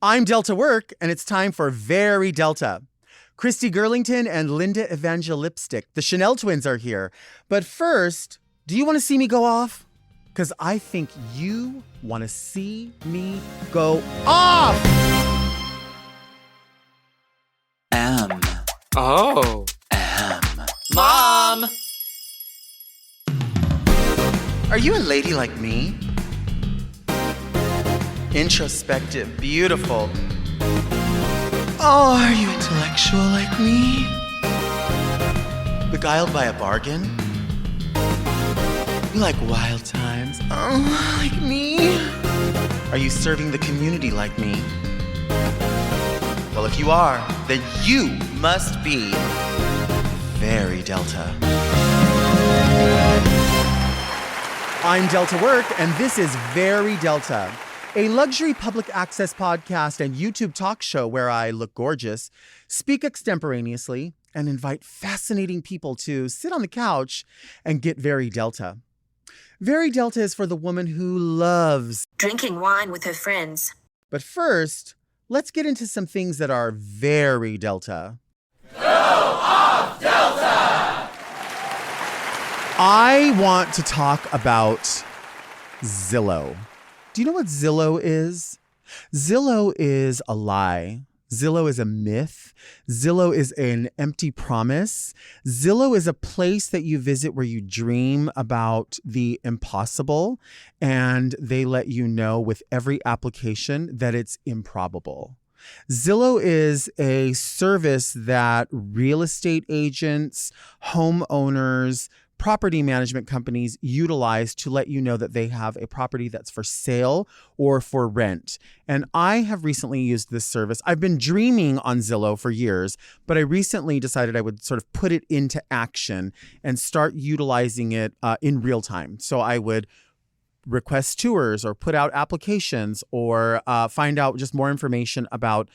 I'm Delta Work, and it's time for Very Delta. Christy Girlington and Linda Evangelipstick, the Chanell Twins, are here. But first, do you want to see me go off? Because I think you want to see me go off! Mom! Are you a lady like me? Introspective, beautiful. Oh, are you intellectual like me? Beguiled by a bargain? You like wild times? Oh, like me? Are you serving the community like me? Well, if you are, then you must be very Delta. I'm Delta Work, and this is Very Delta, a luxury public access podcast and YouTube talk show where I look gorgeous, speak extemporaneously, and invite fascinating people to sit on the couch and get very Delta. Very Delta is for the woman who loves drinking wine with her friends. But first, let's get into some things that are very Delta. Go off, Delta! I want to talk about Zillow. Do you know what Zillow is? Zillow is a lie. Zillow is a myth. Zillow is an empty promise. Zillow is a place that you visit where you dream about the impossible, and they let you know with every application that it's improbable. Zillow is a service that real estate agents, homeowners, property management companies utilize to let you know that they have a property that's for sale or for rent. And I have recently used this service. I've been dreaming on Zillow for years, but I recently decided I would sort of put it into action and start utilizing it in real time. So I would request tours or put out applications or find out just more information about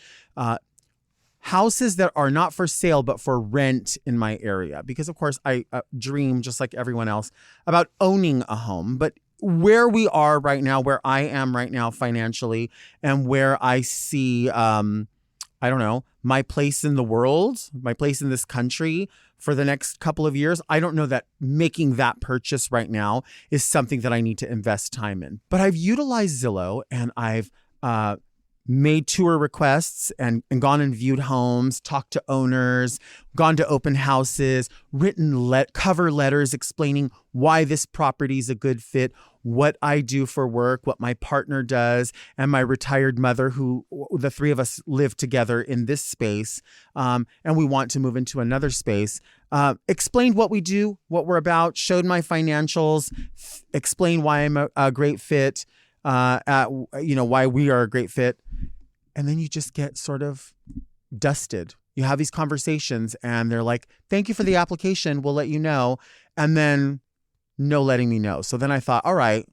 houses that are not for sale, but for rent in my area. Because of course I dream just like everyone else about owning a home, but where we are right now, where I am right now financially, and where I see, my place in the world, my place in this country for the next couple of years, I don't know that making that purchase right now is something that I need to invest time in. But I've utilized Zillow, and I've made tour requests and gone and viewed homes, talked to owners, gone to open houses, written cover letters explaining why this property is a good fit, what I do for work, what my partner does, and my retired mother, who the three of us live together in this space, and we want to move into another space. Explained what we do, what we're about, showed my financials, explained why I'm a great fit, why we are a great fit. And then you just get sort of dusted. You have these conversations and they're like, thank you for the application. We'll let you know. And then no letting me know. So then I thought, all right,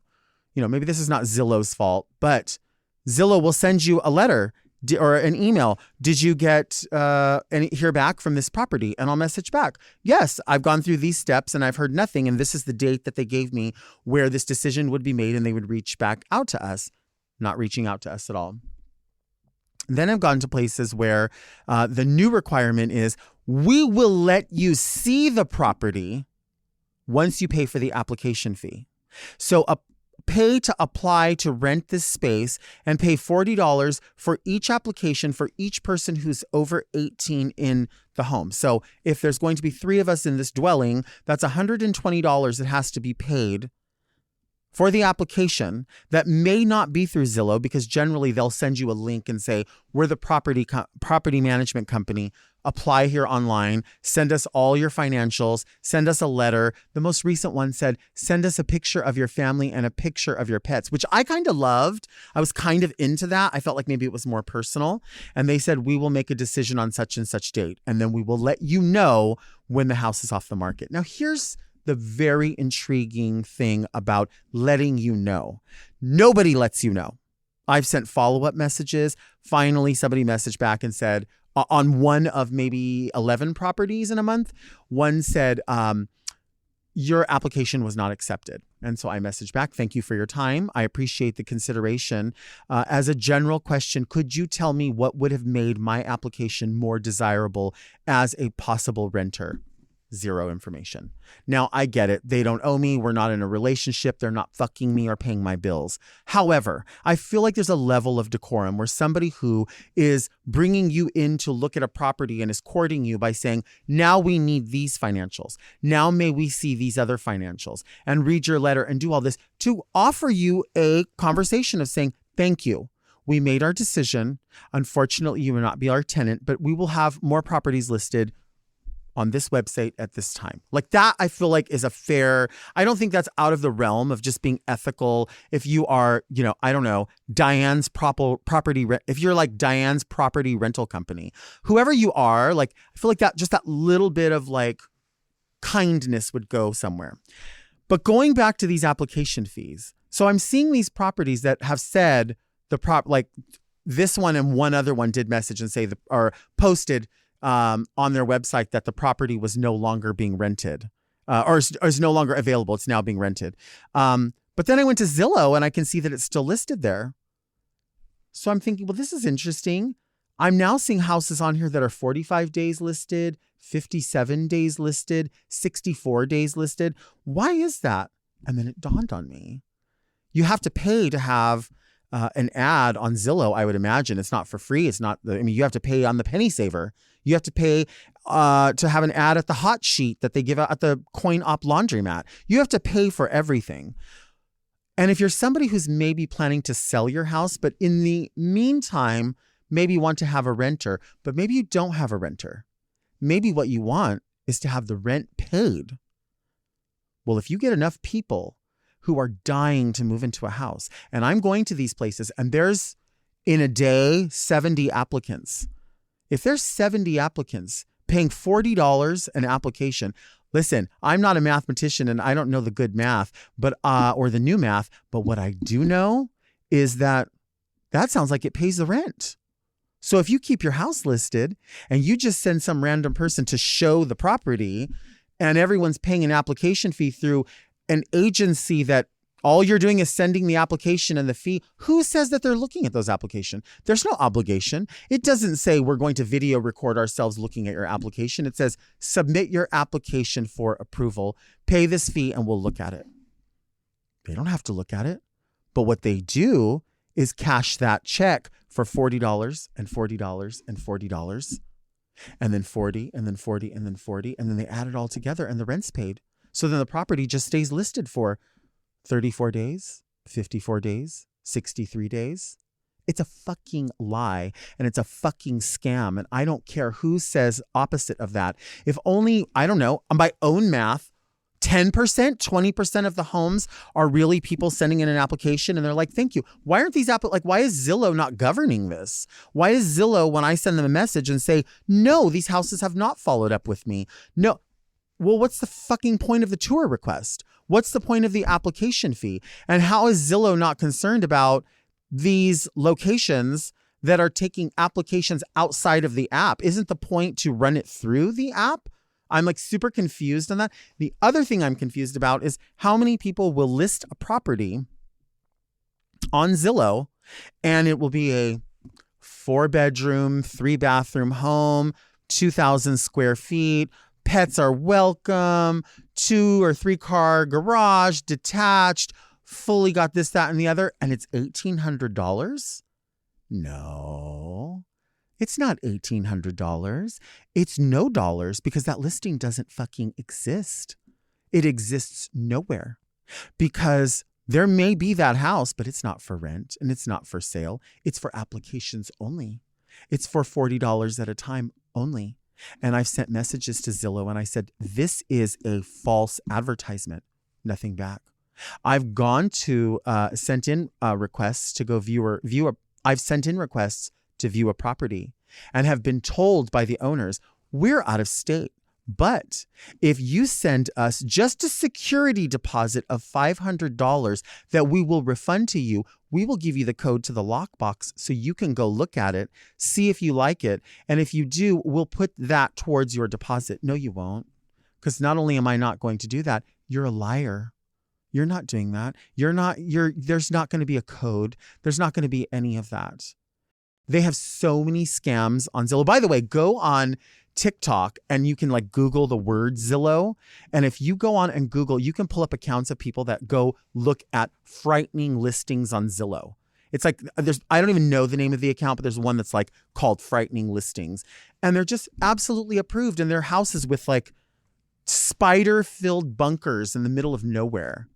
maybe this is not Zillow's fault, but Zillow will send you a letter or an email. Did you hear back from this property? And I'll message back. Yes, I've gone through these steps and I've heard nothing. And this is the date that they gave me where this decision would be made, and they would reach back out to us. Not reaching out to us at all. Then I've gone to places where the new requirement is we will let you see the property once you pay for the application fee. So pay to apply to rent this space and pay $40 for each application for each person who's over 18 in the home. So if there's going to be 3 of us in this dwelling, that's $120 that has to be paid for the application. That may not be through Zillow, because generally they'll send you a link and say, we're the property management company. Apply here online. Send us all your financials. Send us a letter. The most recent one said, send us a picture of your family and a picture of your pets, which I kind of loved. I was kind of into that. I felt like maybe it was more personal. And they said, we will make a decision on such and such date, and then we will let you know when the house is off the market. Now, here's the very intriguing thing about letting you know. Nobody lets you know. I've sent follow-up messages. Finally, somebody messaged back and said, on one of maybe 11 properties in a month, one said, your application was not accepted. And so I messaged back, thank you for your time. I appreciate the consideration. As a general question, could you tell me what would have made my application more desirable as a possible renter? Zero information. Now, I get it. They don't owe me. We're not in a relationship. They're not fucking me or paying my bills. However, I feel like there's a level of decorum where somebody who is bringing you in to look at a property and is courting you by saying, now we need these financials. Now may we see these other financials and read your letter and do all this to offer you a conversation of saying, thank you. We made our decision. Unfortunately, you will not be our tenant, but we will have more properties listed on this website at this time. Like that, I feel like is a fair, I don't think that's out of the realm of just being ethical. If you are, I don't know, Diane's property, if you're like Diane's property rental company, whoever you are, like, I feel like that, just that little bit of like kindness would go somewhere. But going back to these application fees. So I'm seeing these properties that have said like this one and one other one did message and say or posted on their website that the property was no longer being rented or is no longer available. It's now being rented. But then I went to Zillow and I can see that it's still listed there. So I'm thinking, well, this is interesting. I'm now seeing houses on here that are 45 days listed, 57 days listed, 64 days listed. Why is that? And then it dawned on me. You have to pay to have an ad on Zillow, I would imagine. It's not for free. It's not, you have to pay on the penny saver. You have to pay to have an ad at the hot sheet that they give out at the coin op laundromat. You have to pay for everything. And if you're somebody who's maybe planning to sell your house, but in the meantime, maybe want to have a renter, but maybe you don't have a renter. Maybe what you want is to have the rent paid. Well, if you get enough people who are dying to move into a house, and I'm going to these places and there's in a day 70 applicants. If there's 70 applicants paying $40 an application, listen, I'm not a mathematician and I don't know the good math, but or the new math, but what I do know is that sounds like it pays the rent. So if you keep your house listed and you just send some random person to show the property and everyone's paying an application fee through an agency that all you're doing is sending the application and the fee. Who says that they're looking at those applications? There's no obligation. It doesn't say we're going to video record ourselves looking at your application. It says submit your application for approval, pay this fee, and we'll look at it. They don't have to look at it. But what they do is cash that check for $40 and $40 and $40 and then 40 and then 40 and then 40. And then they add it all together and the rent's paid. So then the property just stays listed for 34 days, 54 days, 63 days. It's a fucking lie and it's a fucking scam. And I don't care who says opposite of that. If only, I don't know, on my own math, 10%, 20% of the homes are really people sending in an application and they're like, thank you. Why aren't these why is Zillow not governing this? Why is Zillow, when I send them a message and say, no, these houses have not followed up with me. No. Well, what's the fucking point of the tour request? What's the point of the application fee? And how is Zillow not concerned about these locations that are taking applications outside of the app? Isn't the point to run it through the app? I'm like super confused on that. The other thing I'm confused about is how many people will list a property on Zillow and it will be a 4-bedroom, 3-bathroom home, 2,000 square feet. Pets are welcome, 2 or 3 car garage, detached, fully got this, that, and the other. And it's $1,800. No, it's not $1,800. It's no dollars because that listing doesn't fucking exist. It exists nowhere because there may be that house, but it's not for rent and it's not for sale. It's for applications only. It's for $40 at a time only. And I've sent messages to Zillow and I said, this is a false advertisement. Nothing back. I've gone to sent in requests to go I've sent in requests to view a property and have been told by the owners, we're out of state. But if you send us just a security deposit of $500 that we will refund to you, we will give you the code to the lockbox so you can go look at it, see if you like it. And if you do, we'll put that towards your deposit. No, you won't. Because not only am I not going to do that, you're a liar. You're not doing that. There's not going to be a code. There's not going to be any of that. They have so many scams on Zillow. By the way, go on TikTok and you can like Google the word Zillow. And if you go on and Google, you can pull up accounts of people that go look at frightening listings on Zillow. It's like I don't even know the name of the account, but there's one that's like called frightening listings. And they're just absolutely approved. And they're houses with like spider-filled bunkers in the middle of nowhere.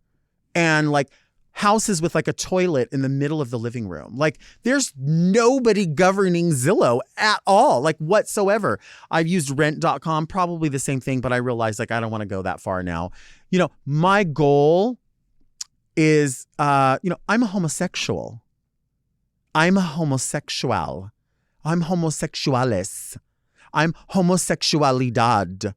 And like houses with like a toilet in the middle of the living room. Like there's nobody governing Zillow at all, like whatsoever. I've used rent.com, probably the same thing, but I realized like I don't want to go that far now. You know, my goal is, I'm a homosexual. I'm a homosexual. I'm homosexualis. I'm homosexualidad.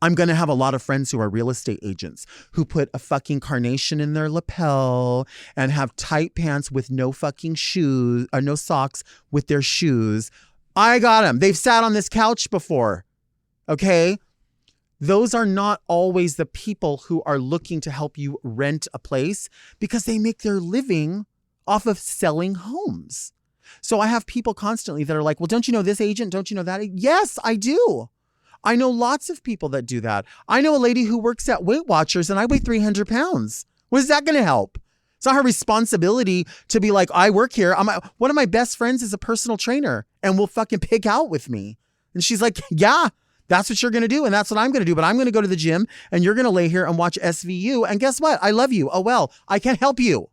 I'm going to have a lot of friends who are real estate agents who put a fucking carnation in their lapel and have tight pants with no fucking shoes or no socks with their shoes. I got them. They've sat on this couch before. Okay. Those are not always the people who are looking to help you rent a place because they make their living off of selling homes. So I have people constantly that are like, well, don't you know this agent? Don't you know that? Yes, I do. I know lots of people that do that. I know a lady who works at Weight Watchers and I weigh 300 pounds. What is that going to help? It's not her responsibility to be like, I work here. One of my best friends is a personal trainer and will fucking pick out with me. And she's like, yeah, that's what you're going to do. And that's what I'm going to do. But I'm going to go to the gym and you're going to lay here and watch SVU. And guess what? I love you. Oh, well, I can't help you.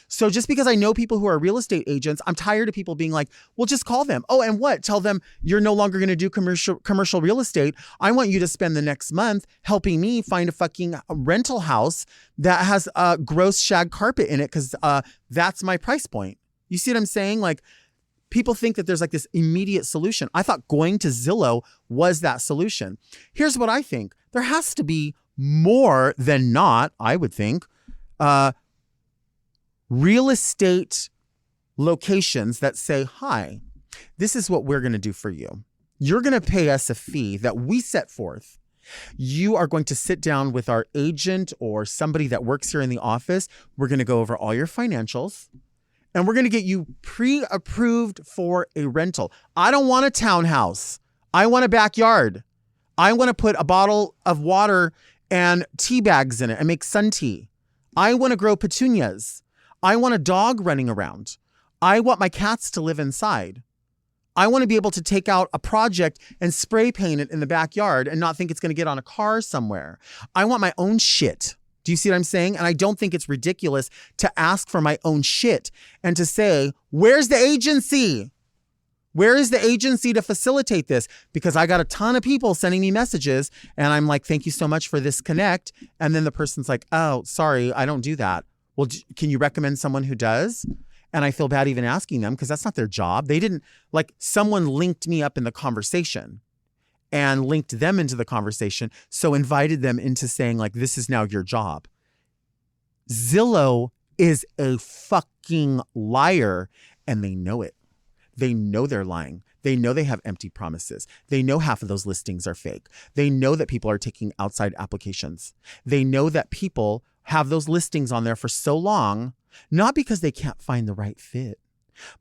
So just because I know people who are real estate agents, I'm tired of people being like, well, just call them. Oh, and what? Tell them you're no longer going to do commercial real estate. I want you to spend the next month helping me find a fucking rental house that has a gross shag carpet in it because that's my price point. You see what I'm saying? Like people think that there's like this immediate solution. I thought going to Zillow was that solution. Here's what I think. There has to be more than not, I would think, real estate locations that say, hi, this is what we're going to do for you. You're going to pay us a fee that we set forth. You are going to sit down with our agent or somebody that works here in the office. We're going to go over all your financials and we're going to get you pre-approved for a rental. I don't want a townhouse. I want a backyard. I want to put a bottle of water and tea bags in it and make sun tea. I want to grow petunias. I want a dog running around. I want my cats to live inside. I want to be able to take out a project and spray paint it in the backyard and not think it's going to get on a car somewhere. I want my own shit. Do you see what I'm saying? And I don't think it's ridiculous to ask for my own shit and to say, where's the agency? Where is the agency to facilitate this? Because I got a ton of people sending me messages and I'm like, thank you so much for this connect. And then the person's like, oh, sorry, I don't do that. Well, can you recommend someone who does? And I feel bad even asking them because that's not their job. They didn't, like, someone linked me up in the conversation and linked them into the conversation. So invited them into saying like, this is now your job. Zillow is a fucking liar and they know it. They know they're lying. They know they have empty promises. They know half of those listings are fake. They know that people are taking outside applications. They know that people have those listings on there for so long, not because they can't find the right fit,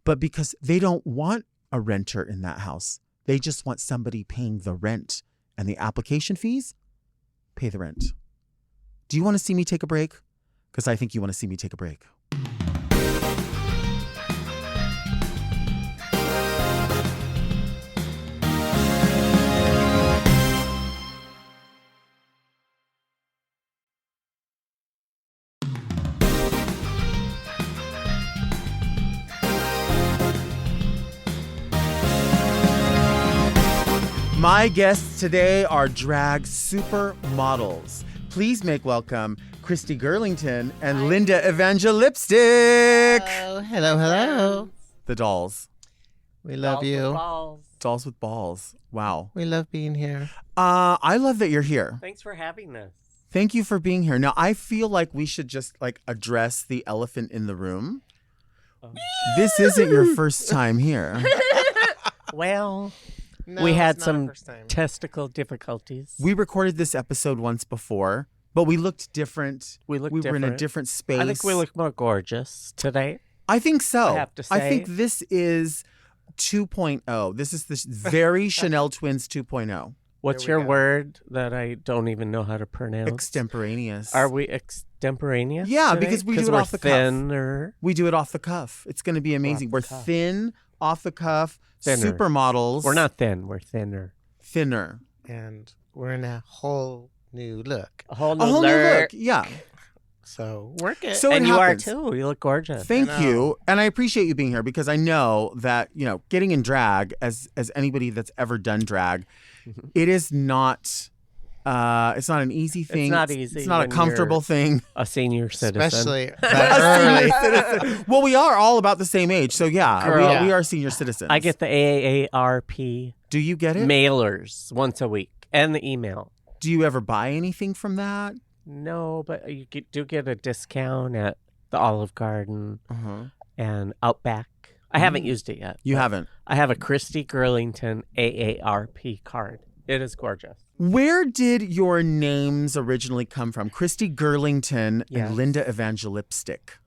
but because they don't want a renter in that house. They just want somebody paying the rent and the application fees, pay the rent. Do you want to see me take a break? Because I think you want to see me take a break. My guests today are drag supermodels. Please make welcome Christy Girlington and Linda Evangelipstick. Hello. The dolls. We love you. Dolls with balls. Wow. We love being here. I love that you're here. Thanks for having us. Thank you for being here. Now, I feel like we should just like address the elephant in the room. This isn't your first time here. Well, No, we it's had not our some first time. testicle difficulties. We recorded this episode once before But we looked different. We looked were in a different. different space. I think we look more gorgeous today. I think so. I have to I say. think this is 2.0. This is this very Chanell Twins 2.0. What's There we your go. word that I don't even know how to pronounce? Extemporaneous. Are we extemporaneous? Yeah, today? because we do it we're off the cuff. thinner. We do it off the cuff. It's going to be amazing. the We're cuff. thin, off the cuff, Thinner. supermodels. We're not thin. We're thinner. Thinner. And we're in a whole new look. A whole A whole new look. look. Yeah. So work it. So And it you happens. are too. You look gorgeous. Thank I know. you. And I appreciate you being here because I know that, getting in drag as anybody that's ever done drag, it is not it's not an easy thing. not easy It's not a when comfortable you're- thing. A senior citizen. Especially that early. Well, we are all about the same age. So yeah, Girl. we are senior citizens. I get the AARP Do you get it? mailers once a week and the email. Do you ever buy anything from that? No, but you do get a discount at the Olive Garden Uh-huh. and Outback. I haven't used it yet. You but haven't. I have a Christy Girlington AARP card. It is gorgeous. Where did your names originally come from? Christy Girlington Yes. and Linda Evangelipstick.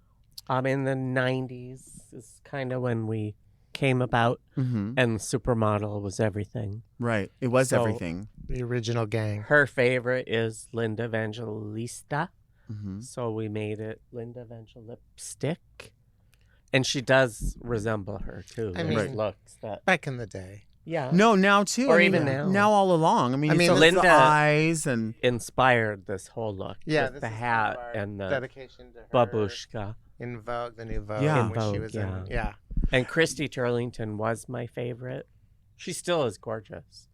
In the 90s is kind of when we came about, Mm-hmm. and supermodel was everything. Right. It was So- everything. The original gang. Her favorite is Linda Evangelista, Mm-hmm. so we made it Linda Evangelipstick. And she does resemble her, too. I There's mean- looks that, Back in the day. yeah, No, now too. Or I mean, even now. Now all along. I mean, I mean, it's Linda- the eyes and inspired this whole look. Yeah, with this the is hat our and the dedication to her. babushka. In Vogue, the new Vogue. Yeah. In when she Vogue, was yeah. in. Yeah. And Christy Turlington was my favorite. She still is gorgeous.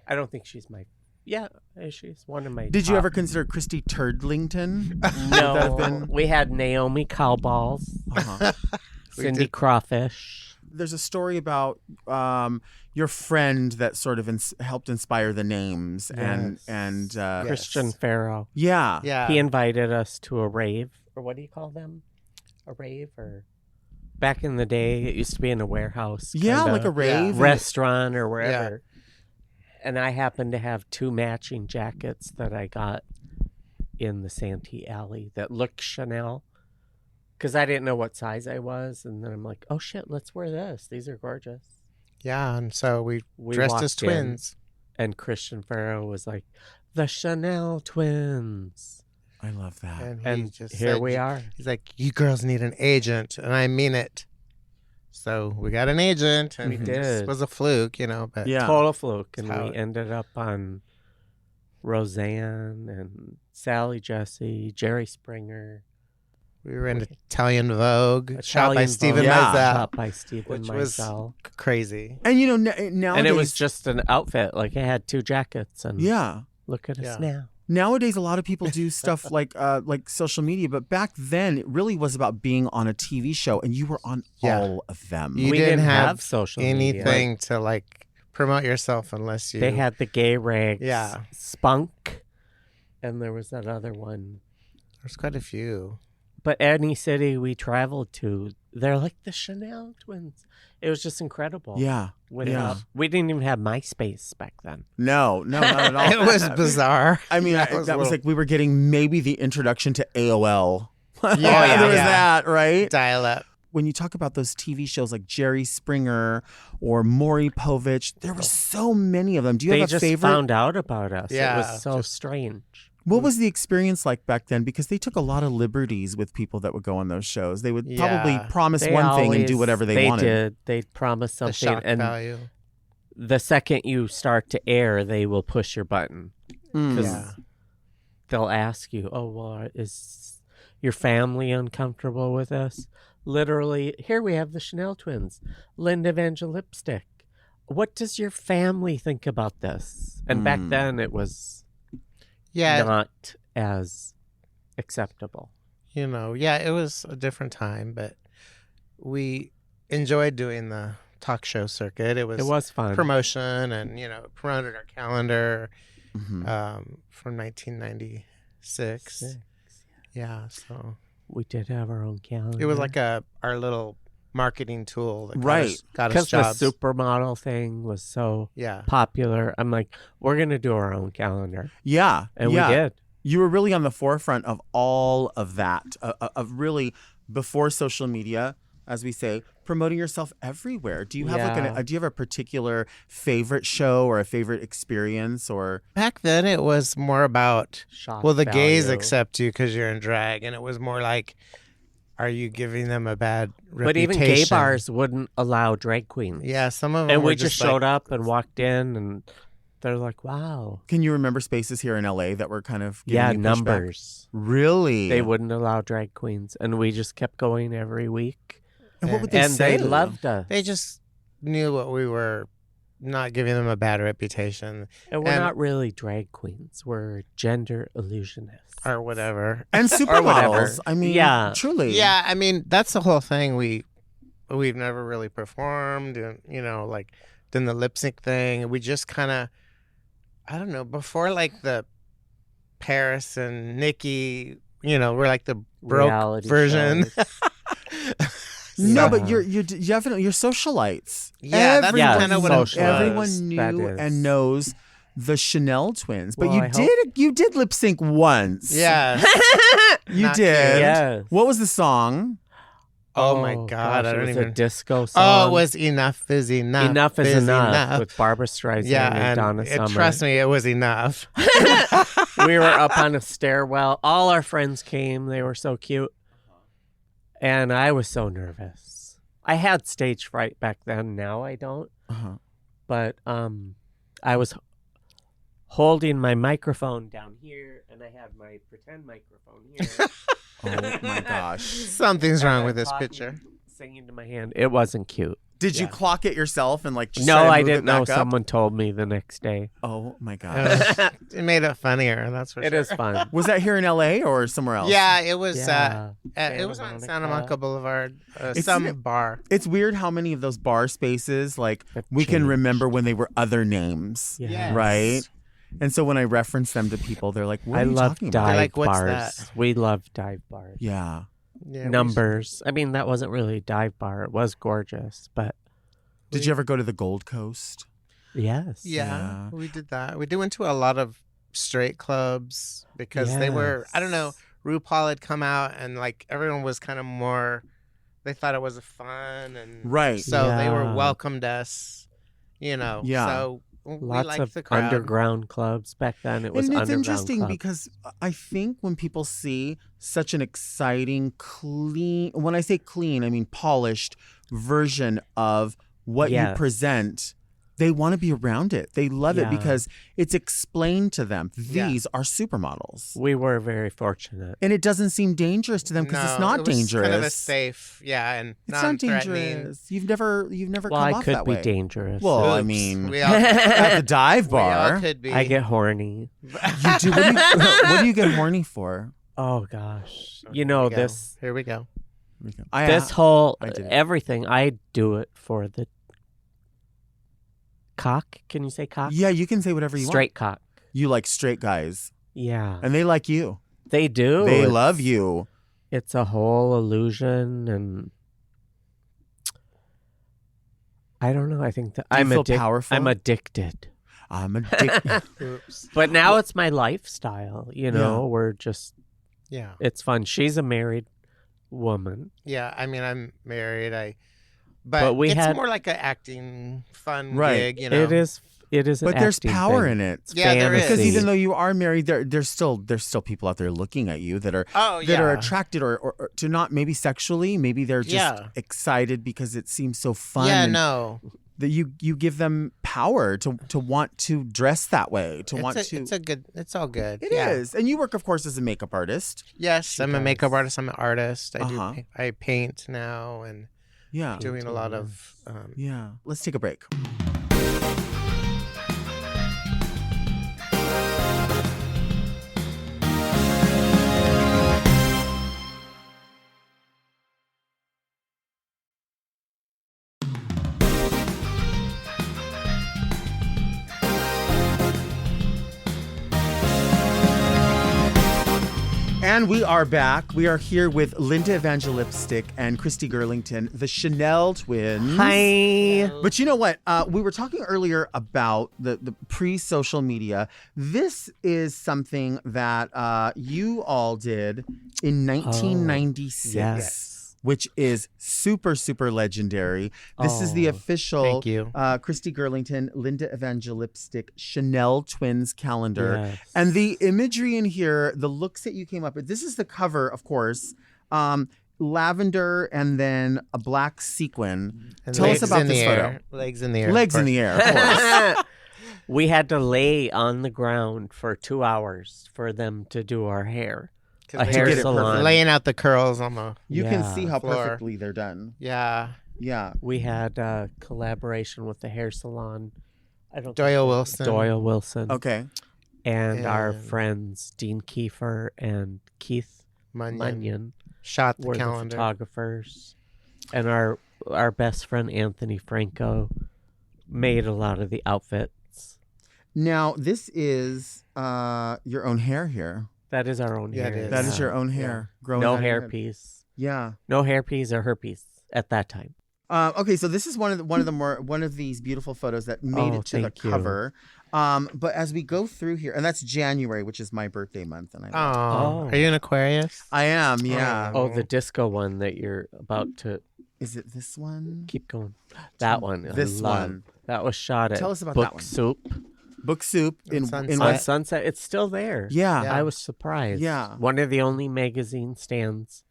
I don't think she's my. Yeah, she's one of my. Did you top. ever consider Christy Turdlington? No, that have been- we had Naomi Cowballs, Uh-huh. We Cindy did- Crawfish. There's a story about your friend that sort of helped inspire the names and Yes. Christian Farrow. yeah. Yeah. He invited us to a rave, or what do you call them? A rave, or back in the day, it used to be in a warehouse. Yeah, kinda like a rave. restaurant or wherever. And I happened to have 2 matching jackets that I got in the Santee Alley that looked Chanel. Because I didn't know what size I was. And then I'm like, oh shit, let's wear this. These are gorgeous. Yeah. And so we dressed as walked in, twins. and Christian Farrow was like, the Chanel Twins. I love that. And, he And just here said, we are. He's like, you girls need an agent. And I mean it. So we got an agent. And We it did. just was a fluke, but Yeah. Total fluke. And That's how we it- ended up on Roseanne and Sally Jesse, Jerry Springer. we were in Italian Vogue, shot by Italian Stephen Vogue, Yeah. Meisel. Shot by Stephen which was Meisel. crazy. And nowadays, And it was just an outfit. Like I had 2 jackets, and yeah. look at us Yeah. now. Nowadays, a lot of people do stuff like social media, but back then it really was about being on a TV show, and you were on Yeah. all of them. You we didn't have social media. Anything to promote yourself unless you. They had the gay rags, Yeah. Spunk, and there was that other one. There's quite a few. But any city we traveled to, they're like the Chanel Twins. It was just incredible. Yeah. Without, we didn't even have MySpace back then. No, not at all. It was bizarre. I mean, That that was a was little- like we were getting maybe the introduction to AOL. Yeah, there was yeah. that, right? Dial up. When you talk about those TV shows like Jerry Springer or Maury Povich, there were so many of them. Do you They have a just favorite? found out about us. Yeah, It was so just- strange. What was the experience like back then? Because they took a lot of liberties with people that would go on those shows. They would probably Yeah. promise They one thing and do always- whatever they wanted. did. They'd promise The something, shock and value. the second you start to air, they will push your button. Mm. 'Cause Yeah. they'll ask you, oh, well, is your family uncomfortable with us? Literally, here we have the Chanel Twins, Linda Evangelipstick. What does your family think about this? And back Mm. then, it was Yeah. not as acceptable. It was a different time, but we enjoyed doing the talk show circuit. It It was fun. promotion and, promoted our calendar Mhm. from 1996. Six. Yeah, so We did have our own calendar. it was like our little marketing tool that Right. got us because jobs. the supermodel thing was so Yeah. popular. I'm like, we're gonna do our own calendar, Yeah. and yeah. we did. You were really on the forefront of all of that, of really before social media, as we say, promoting yourself everywhere. Do you have do you have a particular favorite show or a favorite experience or? Back then it was more about, Shock the gays value. accept you because you're in drag. And it was more like, are you giving them a bad reputation? But even gay bars wouldn't allow drag queens. Yeah, some of them And were we just like, showed up and walked in and they're like, wow. Can you remember spaces here in LA that were kind of giving you pushback? Numbers. Really? They wouldn't allow drag queens. And we just kept going every week. And what would they And say? they loved us. They just knew what we were, not giving them a bad reputation And we're not really drag queens. We're gender illusionists. or whatever. And whatever. supermodels. I mean, Yeah. truly. Yeah, I mean, that's the whole thing. We've never really performed and, like done the lip sync thing. We just kind of, I don't know, before like the Paris and Nikki, we're like the broke Reality version. shows. No, Yeah. but you're definitely you're socialites. Yeah, that's Everyone- kind of what it social. was. Everyone That knew is. and knows the Chanell twins, but Well, you did lip sync once. Yeah. you Not did. cute. Yes. What was the song? Oh my God, gosh, I don't it was even. a disco song. Oh, it was Enough is Enough. Enough is enough, Enough. with Barbara Streisand Yeah, and Donna and Summer. trust me, it was enough. We were up on a stairwell. All our friends came. They were so cute. And I was so nervous. I had stage fright back then. Now I don't. Uh-huh. But I was holding my microphone down here, and I had my pretend microphone here. Oh my gosh. Something's wrong with this Talking, picture. Singing to my hand. It wasn't cute. Did you clock it yourself and like just No, try to I move it didn't know. back up? Someone told me the next day. Oh my gosh. It made it funnier, that's for It sure. is fun. Was that here in LA or somewhere else? Yeah, it was. Yeah. It was on Santa Monica Boulevard, It's- some bar. It's weird how many of those bar spaces, like, Have we can changed. remember when they were other names, Yes. right? And so when I reference them to people, they're like, what I are you love talking about? dive They're like, "What's bars. that?" We love dive bars. Yeah. Yeah, Numbers. I mean, that wasn't really a dive bar. It was gorgeous, but Did you ever go to the Gold Coast? yes. Yeah. we did that. We went to a lot of straight clubs because they were. I don't know. RuPaul had come out and like everyone was kind of more. They thought it was fun and Right. So they were Yeah. welcomed us. Yeah. So we Lots liked of the crowd. underground clubs back then. It was And it's underground interesting club. because I think when people see such an exciting, clean, when I say clean, I mean polished version of what you Yes. present, they want to be around it. They love it Yeah. because it's explained to them. Yeah. These are supermodels. We were very fortunate. And it doesn't seem dangerous to them because it's No, not it was dangerous. Kind of a safe, and It's not non-threatening. dangerous. You've never Well, come I off could that be way. dangerous. Well, I Oops. mean, we all, at the dive we all bar, could be. I get horny. you do. What do you get horny for? Oh gosh. Okay, You know here we go. this Here we go. this whole I did it. everything. I do it for the cock. Can you say cock? Yeah, you can say whatever you want. Straight cock. You like straight guys, Yeah. and they like you. They do. They It's- love you. It's a whole illusion, and I don't know. I think that Do you I'm feel addicted. powerful? I'm addicted. I'm addicted. Oops. But now it's my lifestyle. You know, Yeah. we're just. Yeah. It's fun. She's a married woman. Yeah. I mean, I'm married. But we it's had- more like an acting fun Right. gig. You know. It is. It is. But an there's acting power thing. in it. It's Yeah, there is. Because fantasy. even though you are married, there's still people out there looking at you that are Oh that yeah. are attracted or to not maybe sexually, maybe they're just Yeah. excited because it seems so fun. Yeah. and No. that you give them power to want to dress that way, to want to. It's a good. It's all good. It is, and you work, of course, as a makeup artist. Yes, I'm a does. makeup artist. I'm an artist. Uh-huh. I paint now and Yeah, doing a lot of. yeah. Let's take a break. And we are back. We are here with Linda Evangelipstick and Christy Girlington, the Chanell Twins. Hi. But you know what? We were talking earlier about the pre-social media. This is something that you all did in 1996. Yes. Which is super, super legendary. This is the official Thank you. Christy Girlington, Linda Evangelipstick, Chanell Twins calendar. Yes. And the imagery in here, the looks that you came up with, this is the cover, of course. Lavender and then a black sequin. And Tell us legs about in this the photo. air. Legs in the air. Legs in the air, of course. We had to lay on the ground for 2 hours for them to do our hair. A they hair get it salon. perfect. laying out the curls on the. You can Yeah. see how Floor. perfectly they're done. Yeah. Yeah. We had a collaboration with the hair salon. I don't Doyle think- Wilson. Doyle Wilson. Okay. And our And- friends Dean Kiefer and Keith Munyon. Munyon Shot the were the calendar. photographers. And our best friend Anthony Franco made a lot of the outfits. Now, this is your own hair here. That is our own Yeah, hair. it is. That is your own hair. Growing No out of your head. hairpiece. Yeah. No hairpiece or herpes at that time. Okay, so this is one of these beautiful photos that made Oh, it to the thank you. cover. But as we go through here, and that's January, which is my birthday month, and Oh. Oh. Are you an Aquarius? I am, yeah. Oh, the disco one that you're about to Is it this one? keep going. That one. I This love. one. That was shot at Tell us about Book that one. Soup Book Soup in Sunset. on West. Sunset. It's still there. Yeah. Yeah. I was surprised. Yeah. One of the only magazine stands.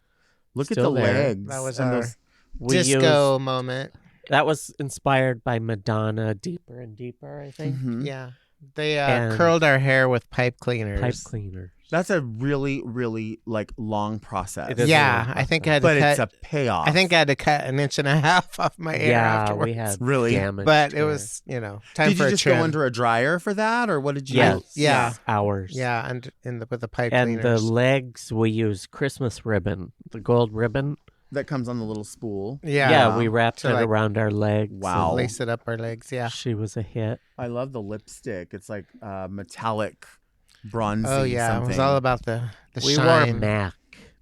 Look at Still the there. legs. That was and our those- We disco used- moment. that was inspired by Madonna, Deeper and Deeper, I think. Mhm. Yeah. They And- curled our hair with pipe cleaners. Pipe cleaners. That's a really, really long process. It is a Yeah, long I think I had to But cut. it's a payoff. I think I had to cut an inch and a half off my hair Yeah, afterwards. we had Really? damaged But it hair. was, time Did for you a just trim. go under a dryer for that, or what did you? Yes. Yeah. Hours. Yeah, and with the pipe And the cleaners. legs, we used Christmas ribbon, the gold ribbon. That comes on the little spool. Yeah, we wrapped To, it like, around our legs. Wow. lace it up our legs. Yeah. She was a hit. I love the lipstick. It's like metallic, bronzy. Oh yeah, something. it was all about the We shine. wore MAC,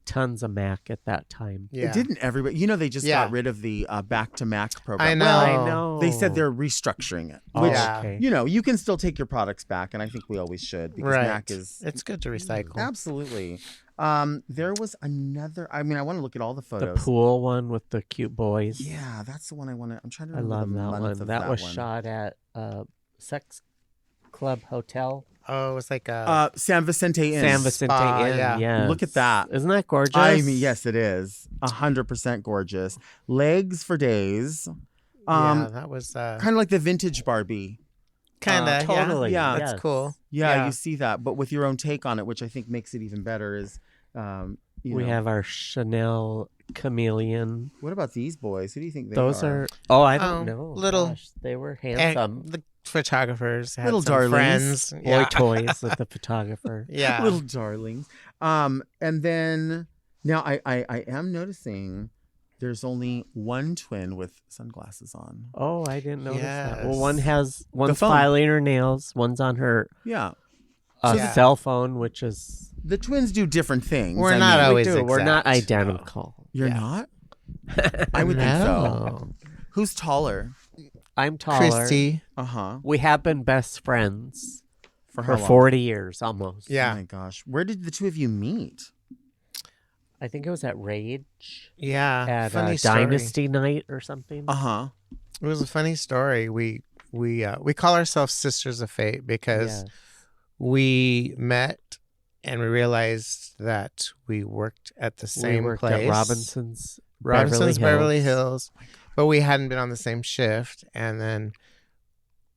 tons of MAC at that time. Yeah. It didn't everybody. They just Yeah. got rid of the Back to Mac program. I know. Well, I know. they said they're restructuring it, Oh, which Yeah. okay. you can still take your products back, and I think we always should because Right. Mac is It's good to recycle. absolutely. There was another. I mean, I want to look at all the The photos. pool one with the cute boys. Yeah, that's the one I want to. I'm trying to I remember love the that month one. of That was one. shot at Sex Club Hotel. Oh, it was like a San Vicente Inn. San Vicente Spa, Inn. yeah. Yes. Look at that. Isn't that gorgeous? I mean, yes, it is 100% gorgeous. Legs for days. yeah, that was Kind of like the vintage Barbie. kind of totally. Yeah. That's Yes. cool. Yeah, you see that, but with your own take on it, which I think makes it even better. Is We have our Chanel chameleon. What about these boys? Who do you think they Those are? are. Oh, I Oh, don't know. little- Gosh, they were And handsome. the photographers had Little some darlings. friends. Boy Yeah. toys with the photographer. Yeah. little darlings. And then now I am noticing there's only one twin with sunglasses on. Oh, I didn't notice that. Well, Yes. one's phone. filing her nails. One's on her Yeah, Yeah. cell phone, which is the twins do different things. We're I not mean, always we do. We're not exact. identical. You're Yeah. not. I would think so. No. Who's taller? I'm taller. Christy. We have been best friends For for how long? 40 years almost. Yeah. Oh my gosh, where did the two of you meet? I think it was at Rage Yeah. at funny story. Dynasty Night or something. It was a funny story. We call ourselves Sisters of Fate because Yes. we met and we realized that we worked at the same we worked place. at Robinson's Beverly Hills, but we hadn't been on the same shift, and then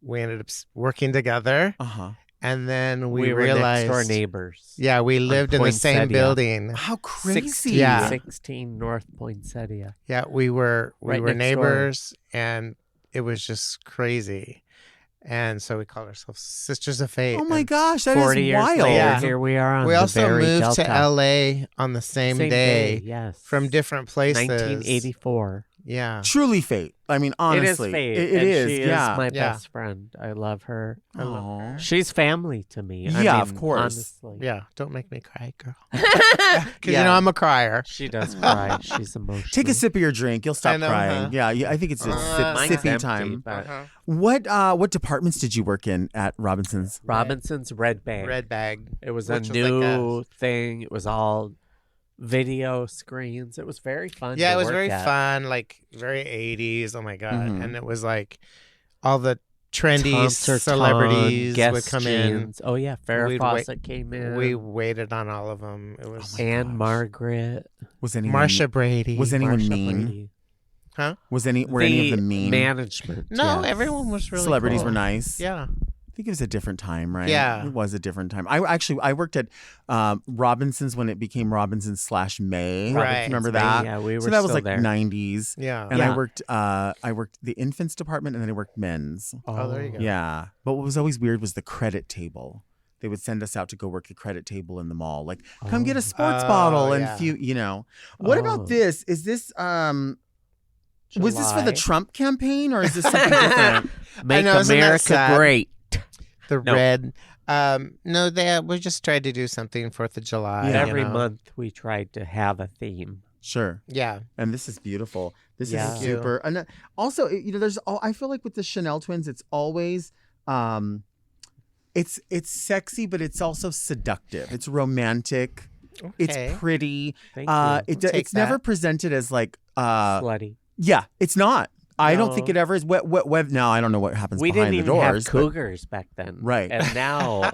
we ended up working together, and then we were realized next door neighbors. Yeah, we lived in the same Poinsettia. building. How crazy! 16, Yeah. 16 North Poinsettia. Yeah, we were Right next door. neighbors, and it was just crazy. And so we called ourselves Sisters of Fate. Oh my and gosh, that 40 is years wild. later, Yeah. here we are on We the also very moved Delta. to LA on the same day Yes. from different places. 1984. Yeah. Truly fate. I mean, honestly, it is fate. It and is. She yeah. is my Yeah. best friend. I love her. Aw. She's family to me. I Yeah, mean, of course. Honestly. Yeah. Don't make me cry, girl. Because Yeah. I'm a crier. She does cry. She's emotional. Take a sip of your drink. You'll stop I know, crying. huh? Yeah, I think it's just Mine's sippy empty, time. but What departments did you work in at Robinson's? Robinson's Red Bag. Red bag. It was Which a was like new thing. It was all video screens. It was very fun. Yeah, to it was work very at. fun, like very 80s. Oh my God. Mhm. And it was like all the trendy Tom celebrities Guest would come in. jeans. Oh yeah, Farrah We'd wait- Fawcett came in. We waited on all of them. It was and Margaret. Was anyone Marsha Brady. Was anyone Marsha mean? Brady. Huh? Were any of them mean? Management. No, yes. everyone was really Celebrities cool. were nice. Yeah. I think it was a different time, right? Yeah. It was a different time. I worked at Robinson's when it became Robinson's / May. Right. Remember May, that? yeah, we were So that was still like there. 90s. Yeah. And Yeah. I worked the infants department and then I worked men's. Oh, there you go. Yeah. But what was always weird was the credit table. They would send us out to go work a credit table in the mall. Like, come get a sports Oh, bottle and yeah. What Oh. about this? Is this was this for the July. Trump campaign or is this something different? Make know, isn't that America sad? great. The No. red. No, we just tried to do something 4th of July. Yeah. Every you know? month we tried to have a theme. Sure. Yeah. And this is beautiful. This Yeah. is super. And also, I feel like with the Chanell twins, it's always, it's sexy, but it's also seductive. It's romantic. Okay. It's pretty. Thank you. Take It's never that. presented as like, Slutty. yeah, it's not. I don't No. think it ever is. What now? I don't know what happens We behind didn't the even doors. have but- cougars back then. Right. And now,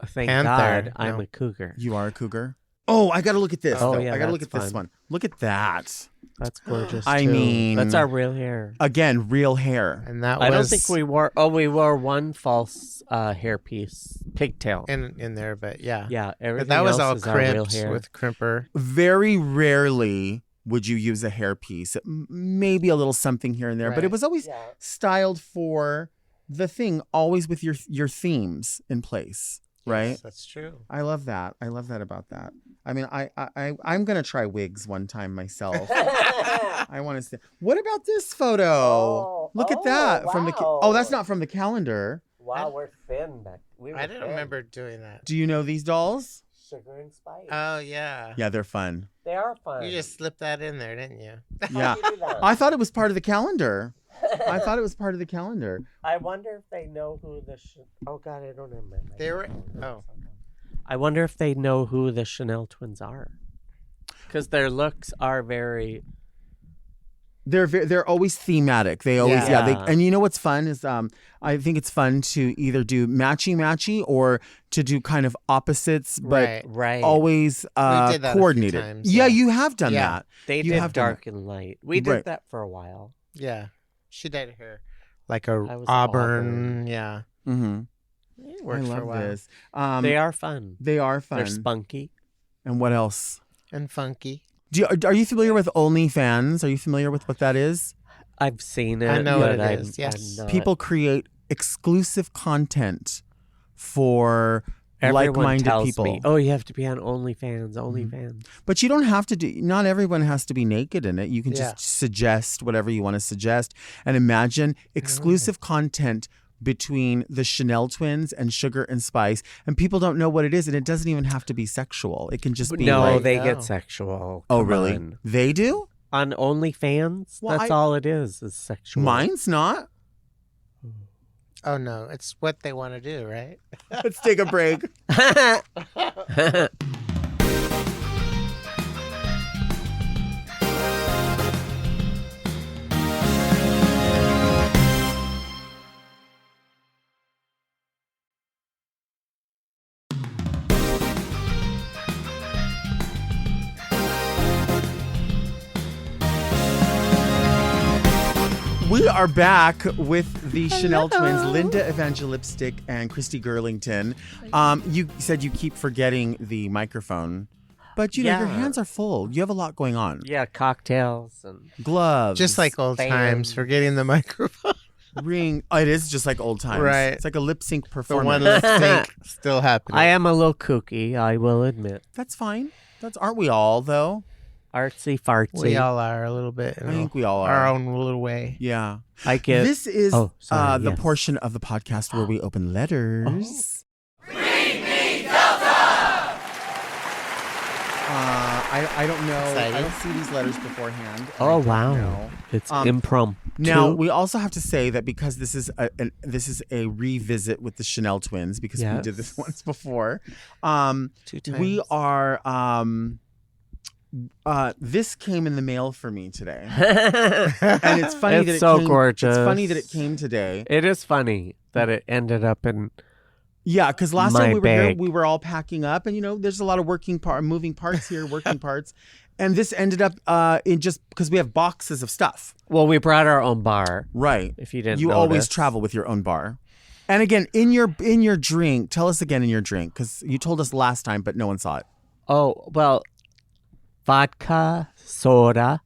thank Panther. God, I'm No. a cougar. You are a cougar. Oh, I got to look at this. Oh, though. yeah, I got to look at that's this fun. one. Look at that. That's gorgeous. I too. mean- that's our real hair. Again, real hair. And that I don't was think we wore. Oh, we wore one false hairpiece, pigtail. in there, but yeah. Yeah, everything But that was else all is our real crimped hair. with crimper. Very rarely would you use a hairpiece. Maybe a little something here and there, but it Right. was always styled for the thing, always with your themes in place, right? Yes, that's true. I love that. I love that about that. I mean, I'm gonna try wigs one time myself. I want to see. What about this photo? Oh, Look at oh, that from the. wow. Oh, that's not from the calendar. Wow, we're thin back. I didn't remember doing that. Do you know these dolls? Sugar and spice. Oh yeah. Yeah, they're fun. They are fun. You just slipped that in there, didn't you? Yeah, How'd you do that? I thought it was part of the calendar. I thought it was part of the calendar. I wonder if they know who the. Oh God, I don't remember. They were. Oh. I wonder if they know who the Chanell twins are, because their looks are very. They're always thematic. They always Yeah. and you know what's fun is I think it's fun to either do matchy or to do kind of opposites, but Right. Right. always did that a few coordinated. times, yeah, yeah. you have done Yeah. that. They You did have done dark and light. We did Right. that for a while. Yeah. She dyed her like I a was auburn. Yeah. Mm-hmm. It I worked for a love while. this. They are fun. They are fun. They're spunky. And what else? And funky. Are you familiar with OnlyFans? Are you familiar with what that is? I've seen it. I know but what it I'm- is, yes. I'm not- People create exclusive content for Everyone like-minded tells people. me, oh, you have to be on OnlyFans. OnlyFans. But you don't have to do, not everyone has to be naked in it. You can Yeah. just suggest whatever you want to suggest and imagine exclusive content between the Chanell twins and Sugar and Spice. And people don't know what it is. And it doesn't even have to be sexual. It can just be No, like, they No. get sexual. oh, Come really? on. They do? On OnlyFans? Well, That's I- all it is sexual. Mine's not. Oh no, it's what they want to do, right? Let's take a break. We are back with the Chanell twins, Linda Evangelipstick and Christy Girlington. You said you keep forgetting the microphone, but you know your Yeah. hands are full. You have a lot going on. Yeah, cocktails and Gloves, Just like old Fans. times, forgetting the microphone. ring. Oh, it is just like old times. Right. It's like a lip sync The performance. one lip sync still happening. I am a little kooky, I will admit. That's fine. Aren't we all though? Artsy fartsy. We all are a little bit. I think we all our are. own little way. Yeah. I get. This is Oh, sorry, the yes. portion of the podcast where we open letters. I don't know. Exciting. I don't see these letters beforehand. and I Oh don't wow, know. it's Um, impromptu. Now we also have to say that because this is a revisit with the Chanell Twins because we did this Yes. once before. 2 times. We are. This came in the mail for me today, and it's funny that It's so it came, gorgeous. It's funny that it came today. It is funny that it ended up in. Yeah, because last My time we were here, bag. we were all packing up, and there's a lot of moving parts here, working parts, and this ended up in just because we have boxes of stuff. Well, we brought our own bar. Right. If you didn't, You always notice. travel with your own bar. And again, in your drink, tell us again in your drink because you told us last time, but no one saw it. Oh well, vodka, soda,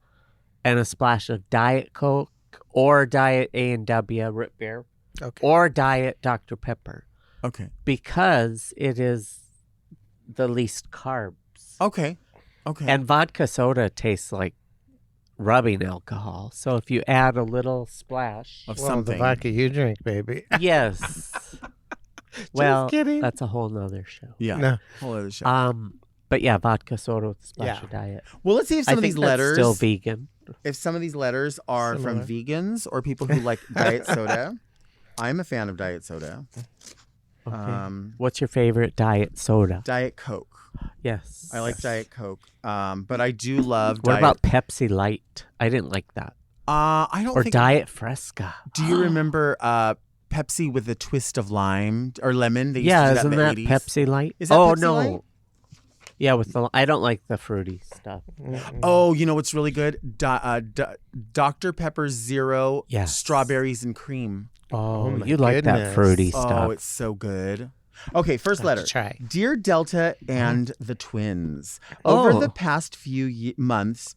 and a splash of Diet Coke or Diet A&W root beer Okay. or Diet Dr Pepper Okay. because it is the least carbs. Okay. Okay. And vodka soda tastes like rubbing alcohol. So if you add a little splash, of Well, something. the vodka you drink, baby. yes. Well, kidding. that's a whole nother show. Yeah. No. Whole other show. But yeah, vodka soda with a splash Yeah. of diet. Well, let's see if some I of think these that's letters still vegan. if some of these letters are Similar. from vegans or people who like diet soda. I'm a fan of diet soda. Okay. What's your favorite diet soda? Diet Coke. Yes. I like Diet Coke. But I do love What Diet. about Pepsi Light? I didn't like that. I don't Or think. Diet Fresca. Do you remember Pepsi with a twist of lime or lemon? They used Yeah, to do isn't in that the 80s. Pepsi Light? Is that oh Pepsi no. Light? Yeah, with the I don't like the fruity stuff. Oh, you know what's really good? Dr. Pepper Zero Yes. strawberries and cream. Oh, my you like that goodness. fruity stuff. Oh, it's so good. Okay, first Have letter. to try. Dear Delta and the twins. Over Oh. the past few months,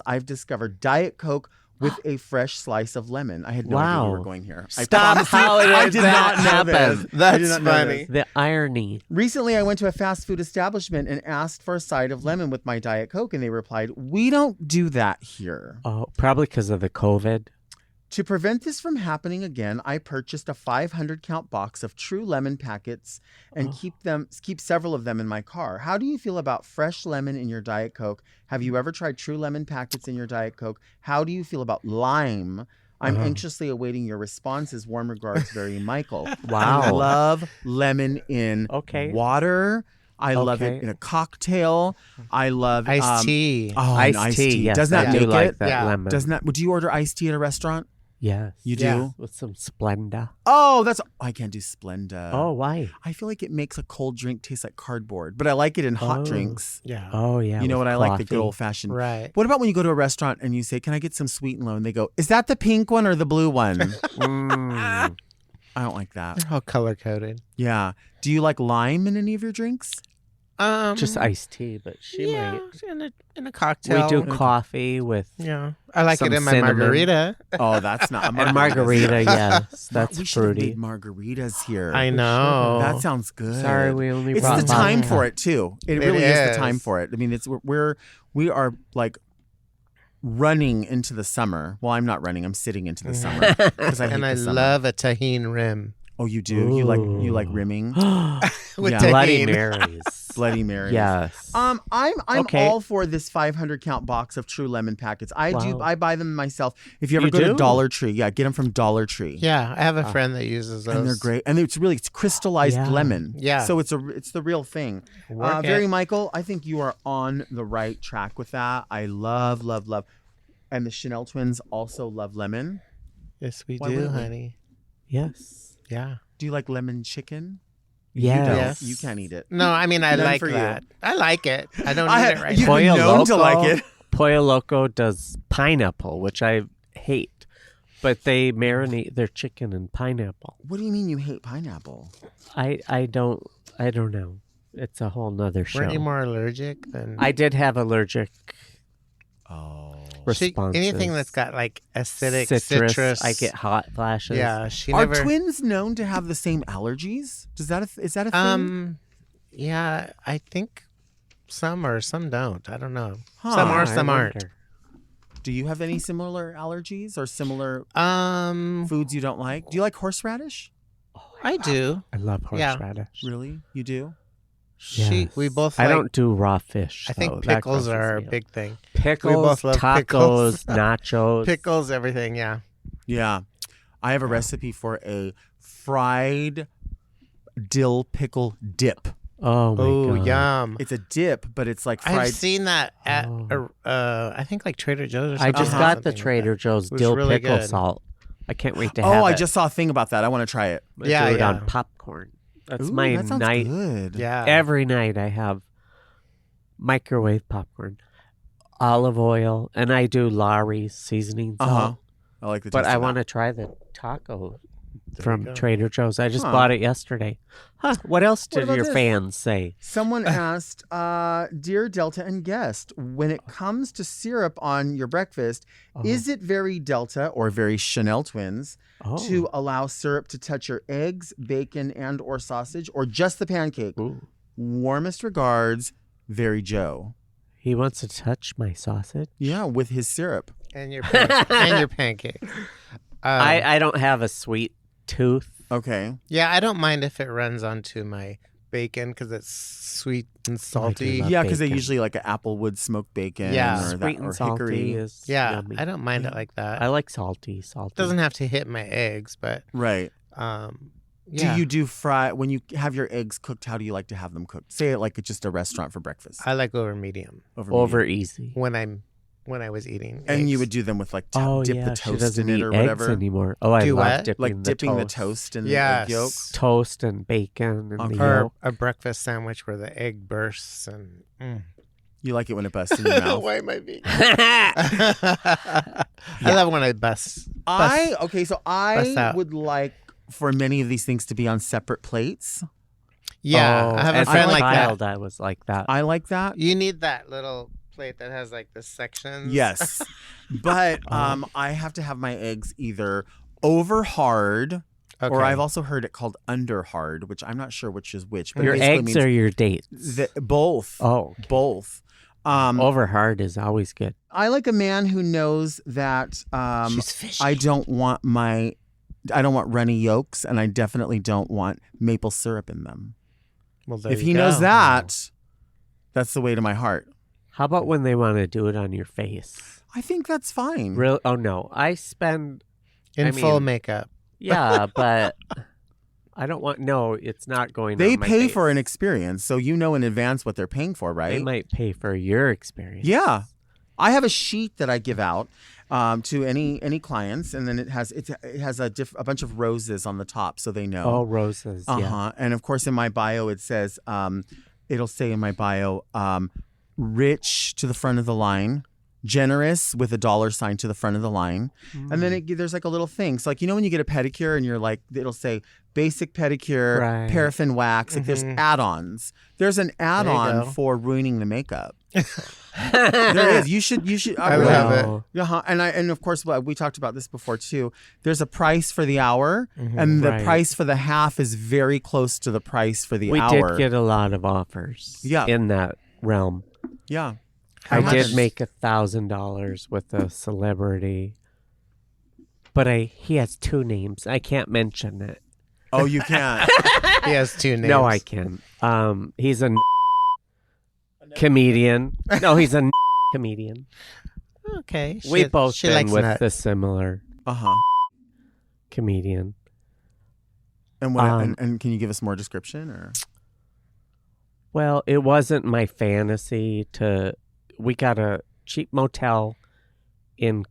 I've discovered Diet Coke with a fresh slice of lemon. I had no idea we were Wow. going here. Stop. promise you, How I did did that not know happen? this. I That's did not know funny. this. The irony. Recently, I went to a fast food establishment and asked for a side of lemon with my Diet Coke, and they replied, "We don't do that here." Oh, probably because of the COVID. To prevent this from happening again, I purchased a 500 count box of True Lemon packets and keep several of them in my car. How do you feel about fresh lemon in your Diet Coke? Have you ever tried True Lemon packets in your Diet Coke? How do you feel about lime? I'm anxiously awaiting your responses. Warm regards, very Michael. Wow. I love lemon in Okay. water. I love it Okay. in a cocktail. I love Iced tea. Oh, an Iced tea. Yes, Doesn't that I do make like it? that Yeah. lemon. Doesn't that? Would you order iced tea at a restaurant? Yes. You do? Yeah. With some Splenda. Oh, I can't do Splenda. Oh, why? I feel like it makes a cold drink taste like cardboard, but I like it in hot Oh. drinks. Yeah. Oh, yeah. You know with what I like? The good coffee. old fashioned. Right. What about when you go to a restaurant and you say, "Can I get some sweet and low?" And they go, "Is that the pink one or the blue one?" Mm. I don't like that. They're all color coded. Yeah. Do you like lime in any of your drinks? Just iced tea, but she yeah, might. in a cocktail. We do coffee with Yeah, I like some it in my cinnamon. margarita. Oh, that's not a margarita. and margarita. Yes, that's We should have fruity. made margaritas here. I know. That sounds good. Sorry, we only It's brought the time vodka. for it too. It It really is the time is. for it. I mean, we are like running into the summer. Well, I'm not running. I'm sitting into the summer because I hate And I the summer. love a tahine rim. Oh, you do? You like Ooh. rimming? With Yeah. Bloody tahine. Marys. Bloody Marys. Yes. I'm Okay. all for this 500 count box of True Lemon packets. I Wow. I buy them myself. If you ever You go to do? Dollar Tree, yeah, get them from Dollar Tree. Yeah, I have a friend that uses those. And they're great. And it's crystallized Yeah. lemon. Yeah. So it's the real thing. Work Very it. Michael, I think you are on the right track with that. I love. And the Chanell Twins also love lemon. Yes, we Why do, wouldn't we? honey. Yes. Yeah. Do you like lemon chicken? Yes. You don't. Yes. You can't eat it. No, I mean I None like for you. that. I like it. I don't I eat have- it right you've now. been known to like it. Pollo Loco does pineapple, which I hate, but they marinate their chicken in pineapple. What do you mean you hate pineapple? I don't know. It's a whole nother show. Weren't you more allergic than I did have allergic Oh. responses. anything that's got like acidic citrus. I get hot flashes. Yeah, she Are never. twins known to have the same allergies? Is that a thing? Yeah, I think some or some don't. I don't know. Huh. Some are, I some aren't. wonder. Do you have any similar allergies or similar Um, foods you don't like? Do you like horseradish? I do. I love Yeah. horseradish. Really? You do? We both. I like, don't do raw fish. I think though. That pickles grosses are a me out. big thing. Pickles, both love tacos, pickles. nachos. Pickles, everything. Yeah. Yeah. I have a recipe for a fried dill pickle dip. Oh my Oh, god! yum. It's a dip, but it's like I've fried. seen that at, Oh. I think like Trader Joe's or I something. just Uh-huh. got the Something like Trader that. Joe's was dill really pickle good. salt. I can't wait to have Oh, it. I just saw a thing about that. I want to try it. I Yeah, do it yeah. on popcorn. That's Ooh, my that sounds night. good. Yeah. Every night I have microwave popcorn, olive oil, and I do Lawry's seasoning salt. Uh-huh. I like the taste But I of want that. to try the taco There you from go. Trader Joe's. I just Huh. bought it yesterday. Huh. What else What did about your this? fans say? Someone asked, Dear Delta and guest, when it comes to syrup on your breakfast, is it very Delta or very Chanell Twins to allow syrup to touch your eggs, bacon, and or sausage, or just the pancake? Ooh. Warmest regards, Very Joe. He wants to touch my sausage? Yeah, with his syrup. And your and your pancake. I don't have a sweet tooth. Okay. Yeah, I don't mind if it runs onto my bacon because it's sweet and salty. love Yeah, because they bacon. usually like an applewood smoked bacon Yeah. or, Sweet that, and or salty hickory. is Yeah, yummy. I don't mind it like that. I like salty. It doesn't have to hit my eggs, but Right. yeah. Do you do fry when you have your eggs cooked? How do you like to have them cooked? Say it like it's just a restaurant for breakfast. I like over medium over medium. easy. when I was eating. And you eggs. would do them with like dip the she toast doesn't in it eat or eggs whatever. anymore. Oh, I Do love what? dipping Like dipping the toast. toast in the Yes. egg yolk. Toast and bacon and the Or yolk. a breakfast sandwich where the egg bursts and. You like it when it busts in your mouth. Why am I being? I love when I bust. I bust I out. would like for many of these things to be on separate plates. Yeah, Oh, I have a as friend like child, that. I was like that. I like that. You need that little plate that has like the sections. Yes. But I have to have my eggs either over hard Okay. or I've also heard it called under hard, which I'm not sure which is which. But your basically eggs means or your dates? both. Oh, Both. over hard is always good. I like a man who knows that She's fishy. I don't want runny yolks, and I definitely don't want maple syrup in them. Well, there If you he go. knows that, that's the way to my heart. How about when they want to do it on your face? I think that's fine. Real? Oh no, I spend. in I full mean- makeup. Yeah, but I don't want. No, it's not going. They on my pay face. for an experience, so you know in advance what they're paying for, right? They might pay for your experience. Yeah. I have a sheet that I give out to any clients, and then it has a bunch of roses on the top, so they know. Oh, roses. Yeah. And of course, in my bio, it says, it'll say in my bio, rich to the front of the line, generous with a $sign to the front of the line. And then there's like a little thing. So like, you know, when you get a pedicure and you're like, it'll say basic pedicure, Right. paraffin wax, like there's add-ons. There's an add-on go. for ruining the makeup. There is. You should. I love it. Wow. Uh-huh. And of course, we talked about this before too. There's a price for the hour, and the Right. price for the half is very close to the price for the We hour. did get a lot of offers. Yeah. In that realm, Yeah. How I much? did make $1,000 with a celebrity, but he has two names. I can't mention it. Oh, you can't. He has two names. No, I can. He's a comedian. No, he's a comedian. Okay. We both she been likes with nuts. the similar Uh-huh. comedian. And what? Um, and can you give us more description or? Well, it wasn't my fantasy to. We got a cheap motel in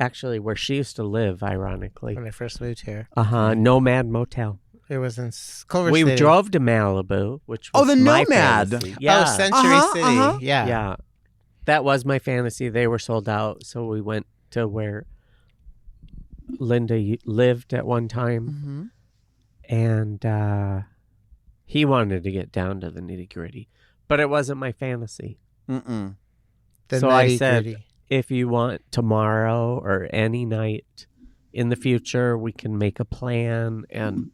actually where she used to live, ironically. When I first moved here, Nomad Motel. it was in Culver We City. drove to Malibu, which was Oh, the my Nomad. fantasy. Yeah. Oh, Century Uh-huh, City. uh-huh. Yeah. Yeah. That was my fantasy. They were sold out, so we went to where Linda lived at one time, and he wanted to get down to the nitty-gritty, but it wasn't my fantasy. Mm-mm. The So I said, nitty-gritty. if you want tomorrow or any night in the future, we can make a plan. And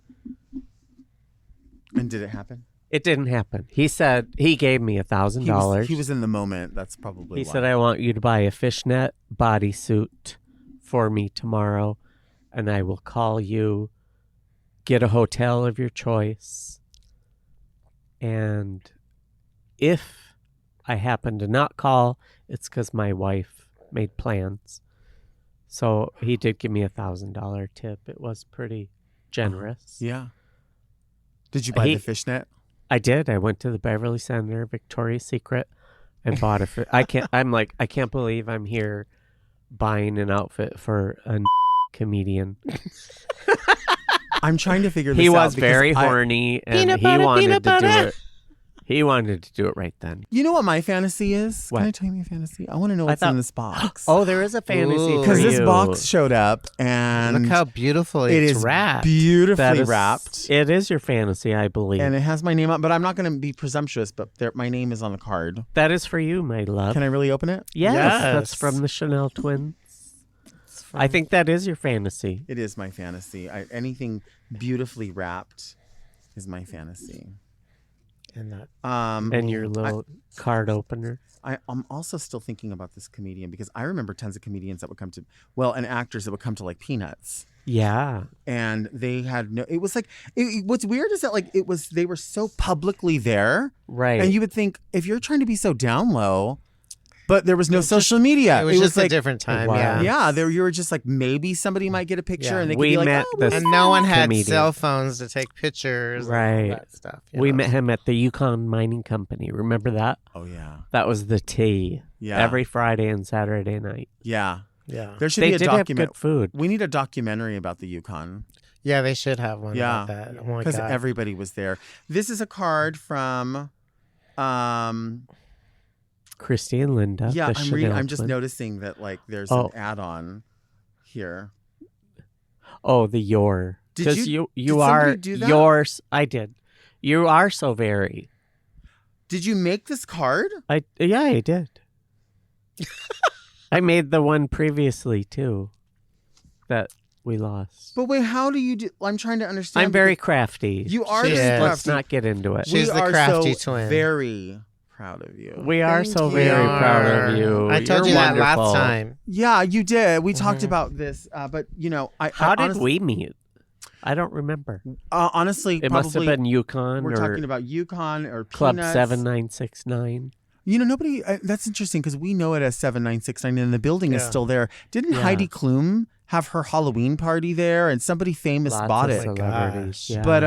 And did it happen? It didn't happen. He said he gave me $1,000. He was in the moment. That's probably He why. said, I want you to buy a fishnet bodysuit for me tomorrow, and I will call you, get a hotel of your choice. And if I happen to not call, it's because my wife made plans. So he did give me $1,000 tip. It was pretty generous. Yeah. Did you buy the fishnet? I did. I went to the Beverly Center, Victoria's Secret, and bought a. I can't believe I'm here buying an outfit for a comedian. I'm trying to figure this out. He was very horny, and he wanted to do it. He wanted to do it right then. You know what my fantasy is? What? Can I tell you my fantasy? I want to know what's in this box. Oh, there is a fantasy Ooh. for you. Because this box showed up, and Look how beautiful it it's is wrapped. beautifully wrapped. It is your fantasy, I believe. And it has my name on, but I'm not going to be presumptuous, but my name is on the card. That is for you, my love. Can I really open it? Yes, Yes. that's from the Chanell Twins. I think that is your fantasy. It is my fantasy. Anything beautifully wrapped is my fantasy. And that. And your little card opener. I'm also still thinking about this comedian because I remember tons of comedians that would come to, and actors that would come to like Peanuts. Yeah. And they had it was like, what's weird is that like they were so publicly there. Right. And you would think if you're trying to be so down low, but there was no social media. It was just like a different time. Wow. Yeah. Yeah, you were just like maybe somebody might get a picture Yeah. and they could We be like, met oh, the- And no one had Comedian. cell phones to take pictures. And Right. all that stuff. you We know? met him at the Yukon Mining Company. Remember that? oh yeah, That was the tea. yeah, Every Friday and Saturday night. yeah. Yeah. There should They be a did have document. good food. We need a documentary about the Yukon. Yeah, they should have one Yeah, about that. Oh my because God. everybody was there. This is a card from, Christy and Linda. yeah. the I'm Chanel I'm just twins. noticing that like there's Oh. an add-on here. Oh, the your. Did Because you- you did are somebody do that? yours. I did. You are so very. Did you make this card? I did. I made the one previously too, that we lost. But wait, how do you do? I'm trying to understand. I'm very crafty. You are She very is. Let's crafty. not get into it. She's we the are crafty so twin. Very proud of you. We are Thank so you. very proud of you. I told You're you that wonderful. last time. Yeah, you did. We Mm-hmm. talked about this, but How did we meet? I don't remember. honestly, It probably must have been Yukon we're or talking about Yukon or Club Peanuts. 7969. Nobody. That's interesting because we know it as 7969, and the building is Yeah. still there. Didn't Yeah. Heidi Klum have her Halloween party there, and somebody famous Lots bought of it? celebrities. gosh. Yeah. But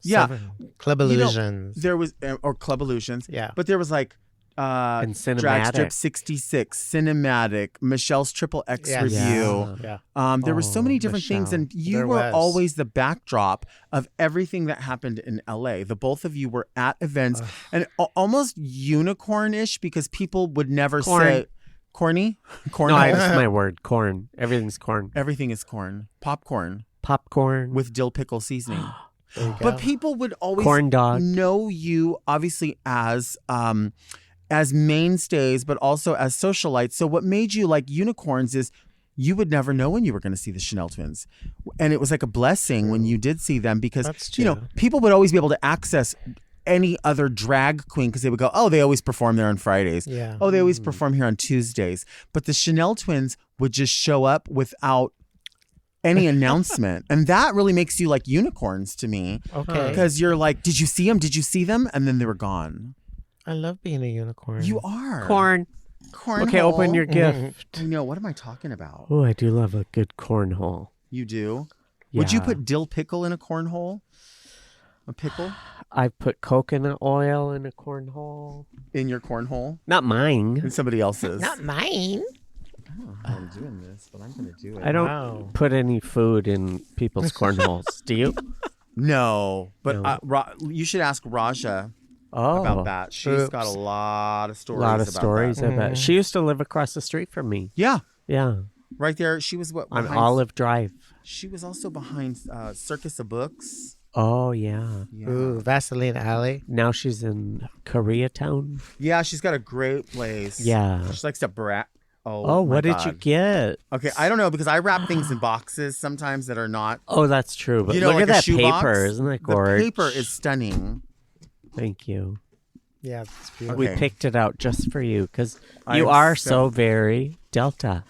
yeah, Club Illusions. there was or Club Illusions. Yeah. But there was like And Drag Strip Cinematic. 66, Cinematic, Michelle's Triple X Yes. review. Yeah. There were so many different things, Michelle. and you There were was. always the backdrop of everything that happened in LA. The both of you were at events, and almost unicorn-ish because people would never Corn. say corny. Corn. No, that's my word. Corn. Everything's corn. Everything is corn. Popcorn Popcorn. with dill pickle seasoning. There you But go. people would always Corn dog. know you obviously as mainstays, but also as socialites. So what made you like unicorns is you would never know when you were going to see the Chanell Twins, and it was like a blessing when you did see them because That's true. people would always be able to access any other drag queen because they would go, oh, they always perform there on Fridays. Yeah. Oh, they always perform here on Tuesdays. But the Chanell Twins would just show up without any announcement. And that really makes you like unicorns to me. Okay. Because you're like, did you see them? Did you see them? And then they were gone. I love being a unicorn. You are. Corn. Cornhole. Okay, open your gift. I know. What am I talking about? Oh, I do love a good cornhole. You do? Would you Yeah. put dill pickle in a cornhole? A pickle I put coconut oil in a cornhole. in your cornhole? Not mine. In somebody else's? Not mine. I don't know how I'm doing this, but I'm going to do it. I don't Wow. put any food in people's cornholes. Do you? No, but No. you should ask Raja Oh, about that. She's Oops. got a lot of a stories. lot of about stories. that. I bet she used to live across the street from me. Yeah, Yeah, right there. She was on behind, Olive Drive. She was also behind Circus of Books. Oh yeah. Yeah. Ooh, Vaseline Alley. Now she's in Koreatown. Yeah, she's got a great place. Yeah. She likes to brat. Oh, my what did you God. get? Okay, I don't know because I wrap things in boxes sometimes that are not. Oh, that's true. But You know, look like at a that shoebox? paper. Isn't that The gorgeous? paper is stunning. Thank you. Yeah, that's beautiful. We picked it out just for you because you I'm are so- so very Delta.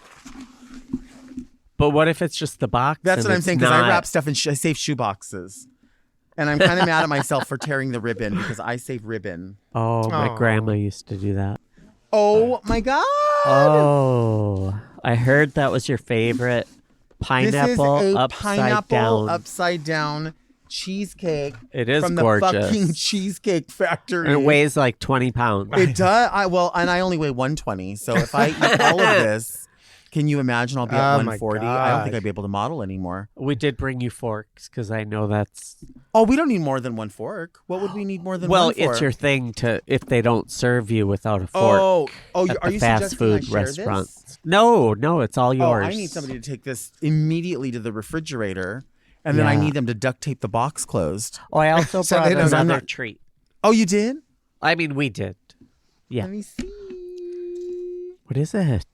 But what if it's just the box? That's and what I'm it's saying, because I not- wrap stuff in I save shoe boxes. And I'm kind of mad at myself for tearing the ribbon because I save ribbon. Oh, my Aw. grandma used to do that. Oh my God. Oh, I heard that was your favorite pineapple this is a upside pineapple down. upside down cheesecake. It is from gorgeous. the fucking Cheesecake Factory. And it weighs like 20 pounds. It does. And I only weigh 120. So if I eat all of this, can you imagine I'll be at Oh my 140? I don't think God. I'd be able to model anymore. We did bring you forks because I know that's... Oh, we don't need more than one fork. What would we need more than Well, one fork? it's your thing to if they don't serve you without a fork Oh, at are the you fast suggesting I food share this? restaurants. No, it's all Oh, yours. I need somebody to take this immediately to the refrigerator, and then I Yeah. need them to duct tape the box closed. Oh, I also So brought they don't- another not- treat. Oh, you did? I mean, we did. Yeah. Let me see. What is it?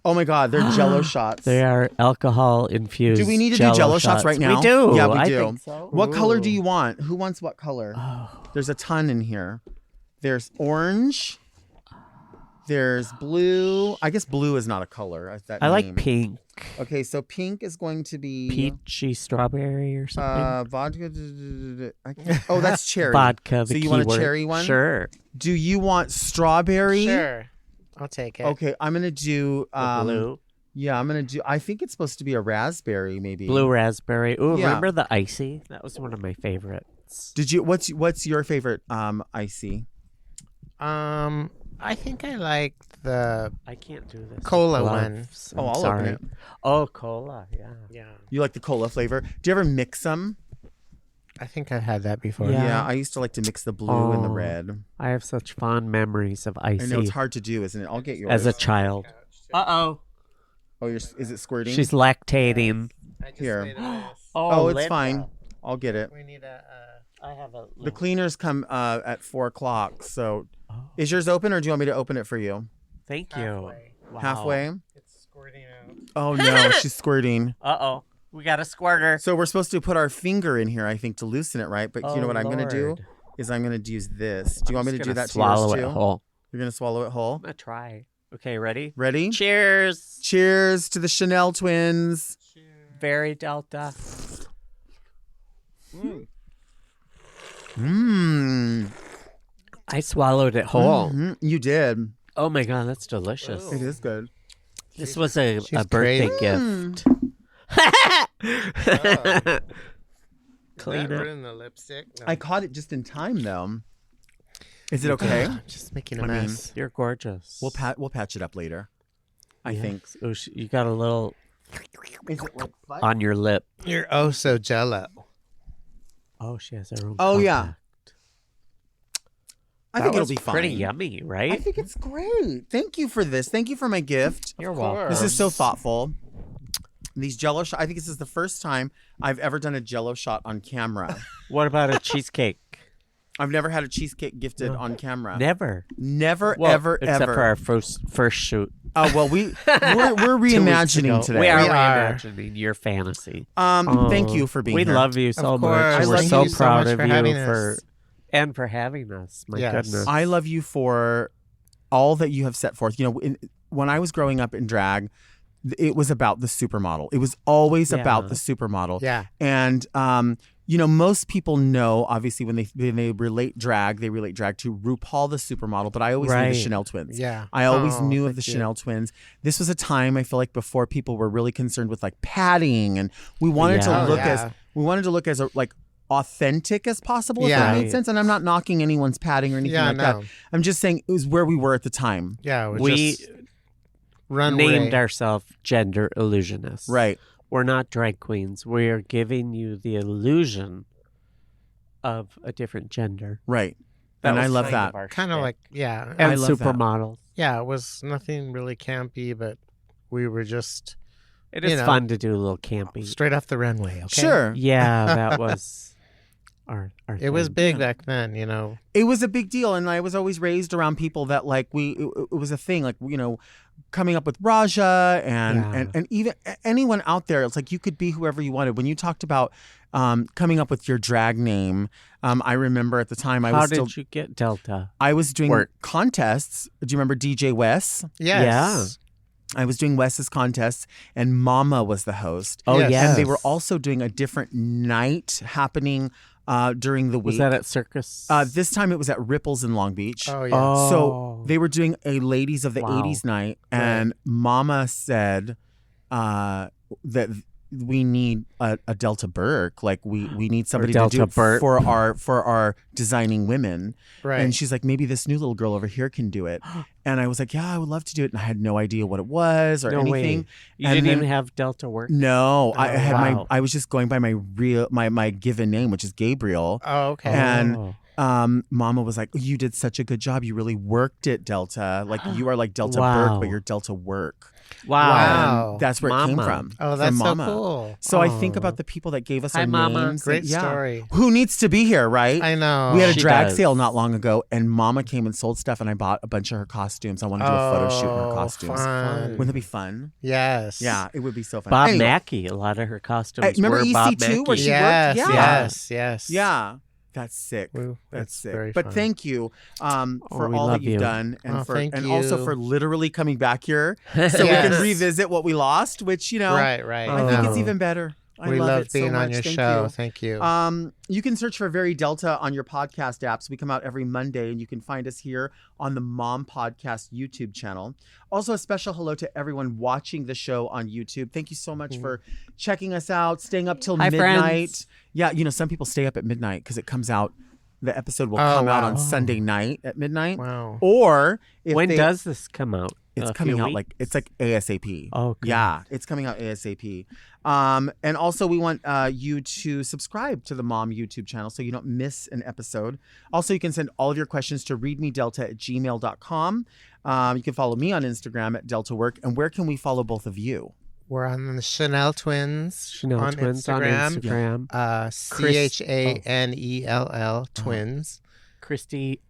Oh my God, they're Jello shots. They are alcohol infused. Do we need to do Jello shots right now? We do. Yeah, we I do. think so. What color do Ooh. you want? Who wants what color? Oh. There's a ton in here. There's orange. There's blue. I guess blue is not a color. I like name. pink, Okay, so pink is going to be peachy strawberry or something. vodka. Oh, that's cherry. Vodka. So the you want a keyword. cherry one? Sure. Do you want strawberry? Sure. I'll take it. Okay, I'm gonna do The blue. Yeah, I'm gonna do. I think it's supposed to be a raspberry, maybe. Blue raspberry. Ooh, Yeah. remember the icy? That was one of my favorites. Did you? What's your favorite icy? I think I like the I can't do this. Cola Gloves. one. I'm I'll open sorry. it. Oh, cola. Yeah. yeah. You like the cola flavor? Do you ever mix them? I think I've had that before. Yeah. I used to like to mix the blue and the Oh. red. I have such fond memories of I icy know it's hard to do, isn't it? I'll get yours. as a child. Uh-oh. Oh, is it squirting? She's lactating. I just Here. made a mess. Oh, it's Linda. fine. I'll get it. We need a. I have a The cleaners come at 4:00. So, Oh. is yours open, or do you want me to open it for you? Thank you. Halfway. Wow. Halfway. It's squirting out. Oh no, she's squirting. Uh-oh. We got a squirter. So we're supposed to put our finger in here, I think, to loosen it, right? But you know what I'm gonna do Lord. is I'm gonna use this. Do you want me to do that to swallow yours it too? whole. You're gonna swallow it whole. I'm gonna try. Okay, ready? Ready? Cheers. Cheers to the Chanell Twins. Very Delta. Mmm. I swallowed it whole. Mhm. You did. Oh my god, that's delicious. It is good. This was a She's birthday crazy. gift. Clean That up. ruined the lipstick. No. I caught it just in time, though. Is it okay? I'm just making a I mean, mess. You're gorgeous. We'll patch it up later. I think. Oh, you got a little Is it like on your lip. You're oh so jello. Oh, she has her own. Oh, yeah. contact. I That think it'll was be fine. pretty yummy, I right? think it's great. Thank you for this. Thank you for my gift. You're course. welcome. This is so thoughtful. These Jello shots. I think this is the first time I've ever done a Jello shot on camera. What about a cheesecake? I've never had a cheesecake gifted on camera. Never. Never, Well, ever, except ever. for our first shoot. Oh well, we're 2 weeks reimagining ago. today. We are We are. reimagining your fantasy. Thank you for being We here. love you so Of much. course. We're Thank so you so proud much of for you having for us. and for having us. My Yes. goodness. I love you for all that you have set forth. You know, when I was growing up in drag, it was about the supermodel. It was always Yeah. about the supermodel. Yeah. And you know, most people know, obviously, when they relate drag to RuPaul the supermodel. But I always knew Right. the Chanell Twins. Yeah. I always Oh, knew of the thank you. Chanell Twins. This was a time I feel like before people were really concerned with like padding, and we wanted Yeah. to look Yeah. as like authentic as possible. If Yeah. that made Right. sense. And I'm not knocking anyone's padding or anything Yeah, like no. that. I'm just saying it was where we were at the time. Yeah. We just runway. named ourselves gender illusionists. Right. We're not drag queens. We are giving you the illusion of a different gender. Right. That And I was love kind that. of our kind of shtick. like yeah. and I love that. supermodels. Yeah, it was nothing really campy, but we were just It is You know. fun to do a little camping. straight off the runway. Okay. Sure. Yeah, that was our It was thing. big back then, you know. It was a big deal, and I was always raised around people that like it was a thing, like, you know, coming up with Raja Yeah. and even anyone out there. It's like you could be whoever you wanted. When you talked about coming up with your drag name, I remember at the time How did you get Delta? I was doing Work. contests. Do you remember DJ Wes? Yes. I was doing Wes's contests, and Mama was the host. Oh, Yes. yes. And they were also doing a different night happening during the week. Was that at Circus? This time it was at Ripples in Long Beach. Oh, yeah. So they were doing a Ladies of the Wow. 80s night, and Mama said that we need a Delta Burke. Like we need somebody to do Delta it Burke. for our designing women. Right. And she's like, maybe this new little girl over here can do it. And I was like, yeah, I would love to do it. And I had no idea what it was or No anything. way. You And didn't then- even have Delta work? No, I had wow. I was just going by my my given name, which is Gabriel. Oh, okay. And Oh. Mama was like, you did such a good job. You really worked it, Delta. Like you are like Delta Wow. Burke, but you're Delta Work. Wow. And that's where it came Mama. from. Oh, that's from so Mama. cool. So I think Oh. about the people that gave us Hi, our Mama. names. Great and- yeah. story. Who needs to be here, right? I know. We had a She drag does. sale not long ago, and Mama came and sold stuff, and I bought a bunch of her costumes. I want to do a photo shoot in her costumes. Fun. Wouldn't that be fun? Yes. Yeah, it would be so fun. Bob Anyway, Mackey, a lot of her costumes remember were EC2 Bob where Mackey. she Yes. worked? Yeah. Yes. Yeah, that's sick. Woo, That's that's sick. very But fun. thank you for we all that love you've you. done, and Oh, for thank and also you. for literally coming back here so we Yes. can revisit what we lost. Which Right. I think it's Oh. even better. I we love love it so being on much. your Thank show. you. Thank you. You can search for Very Delta on your podcast apps. We come out every Monday, and you can find us here on the Mom Podcast YouTube channel. Also, a special hello to everyone watching the show on YouTube. Thank you so much for checking us out, staying up till Hi, midnight. friends. Yeah, some people stay up at midnight because it comes out. The episode will Oh, come out wow. on Sunday night at midnight. Wow. Or if When they- does this come out? it's A coming few out weeks? it's like ASAP. Oh, okay. Yeah, it's coming out ASAP. And also we want you to subscribe to the Mom YouTube channel so you don't miss an episode. Also, you can send all of your questions to readmedelta@gmail.com. You can follow me on Instagram at DeltaWork. And where can we follow both of you? We're on the Chanell Twins Chanel on Twins Instagram. on Instagram. CHANELL Twins. Christy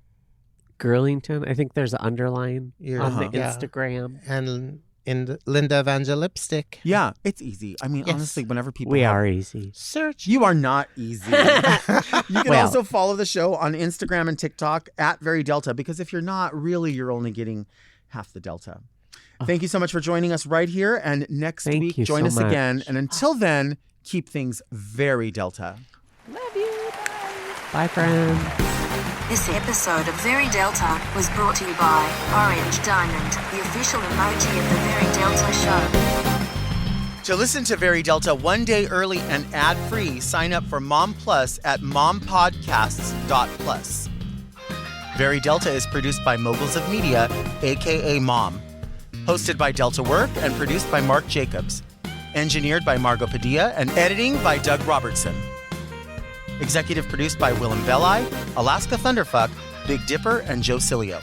Girlington. I think there's an underline Yeah. on the Yeah. Instagram. And in Linda Evangelipstick. Yeah, it's easy. I mean, Yes. honestly, whenever people We have- are easy. Search. You are not easy. You can Well. also follow the show on Instagram and TikTok at Very Delta, because if you're not, really, you're only getting half the Delta. Thank you so much for joining us right here. And next Thank week, you join so us again. much. And until then, keep things very Delta. Bye, friends. This episode of Very Delta was brought to you by Orange Diamond, the official emoji of the Very Delta show. To listen to Very Delta one day early and ad-free, sign up for Mom Plus at mompodcasts.plus. Very Delta is produced by Moguls of Media, a.k.a. Mom. Hosted by Delta Work and produced by Mark Jacobs. Engineered by Margot Padilla and editing by Doug Robertson. Executive produced by Willem Belli, Alaska Thunderfuck, Big Dipper, and Joe Cilio.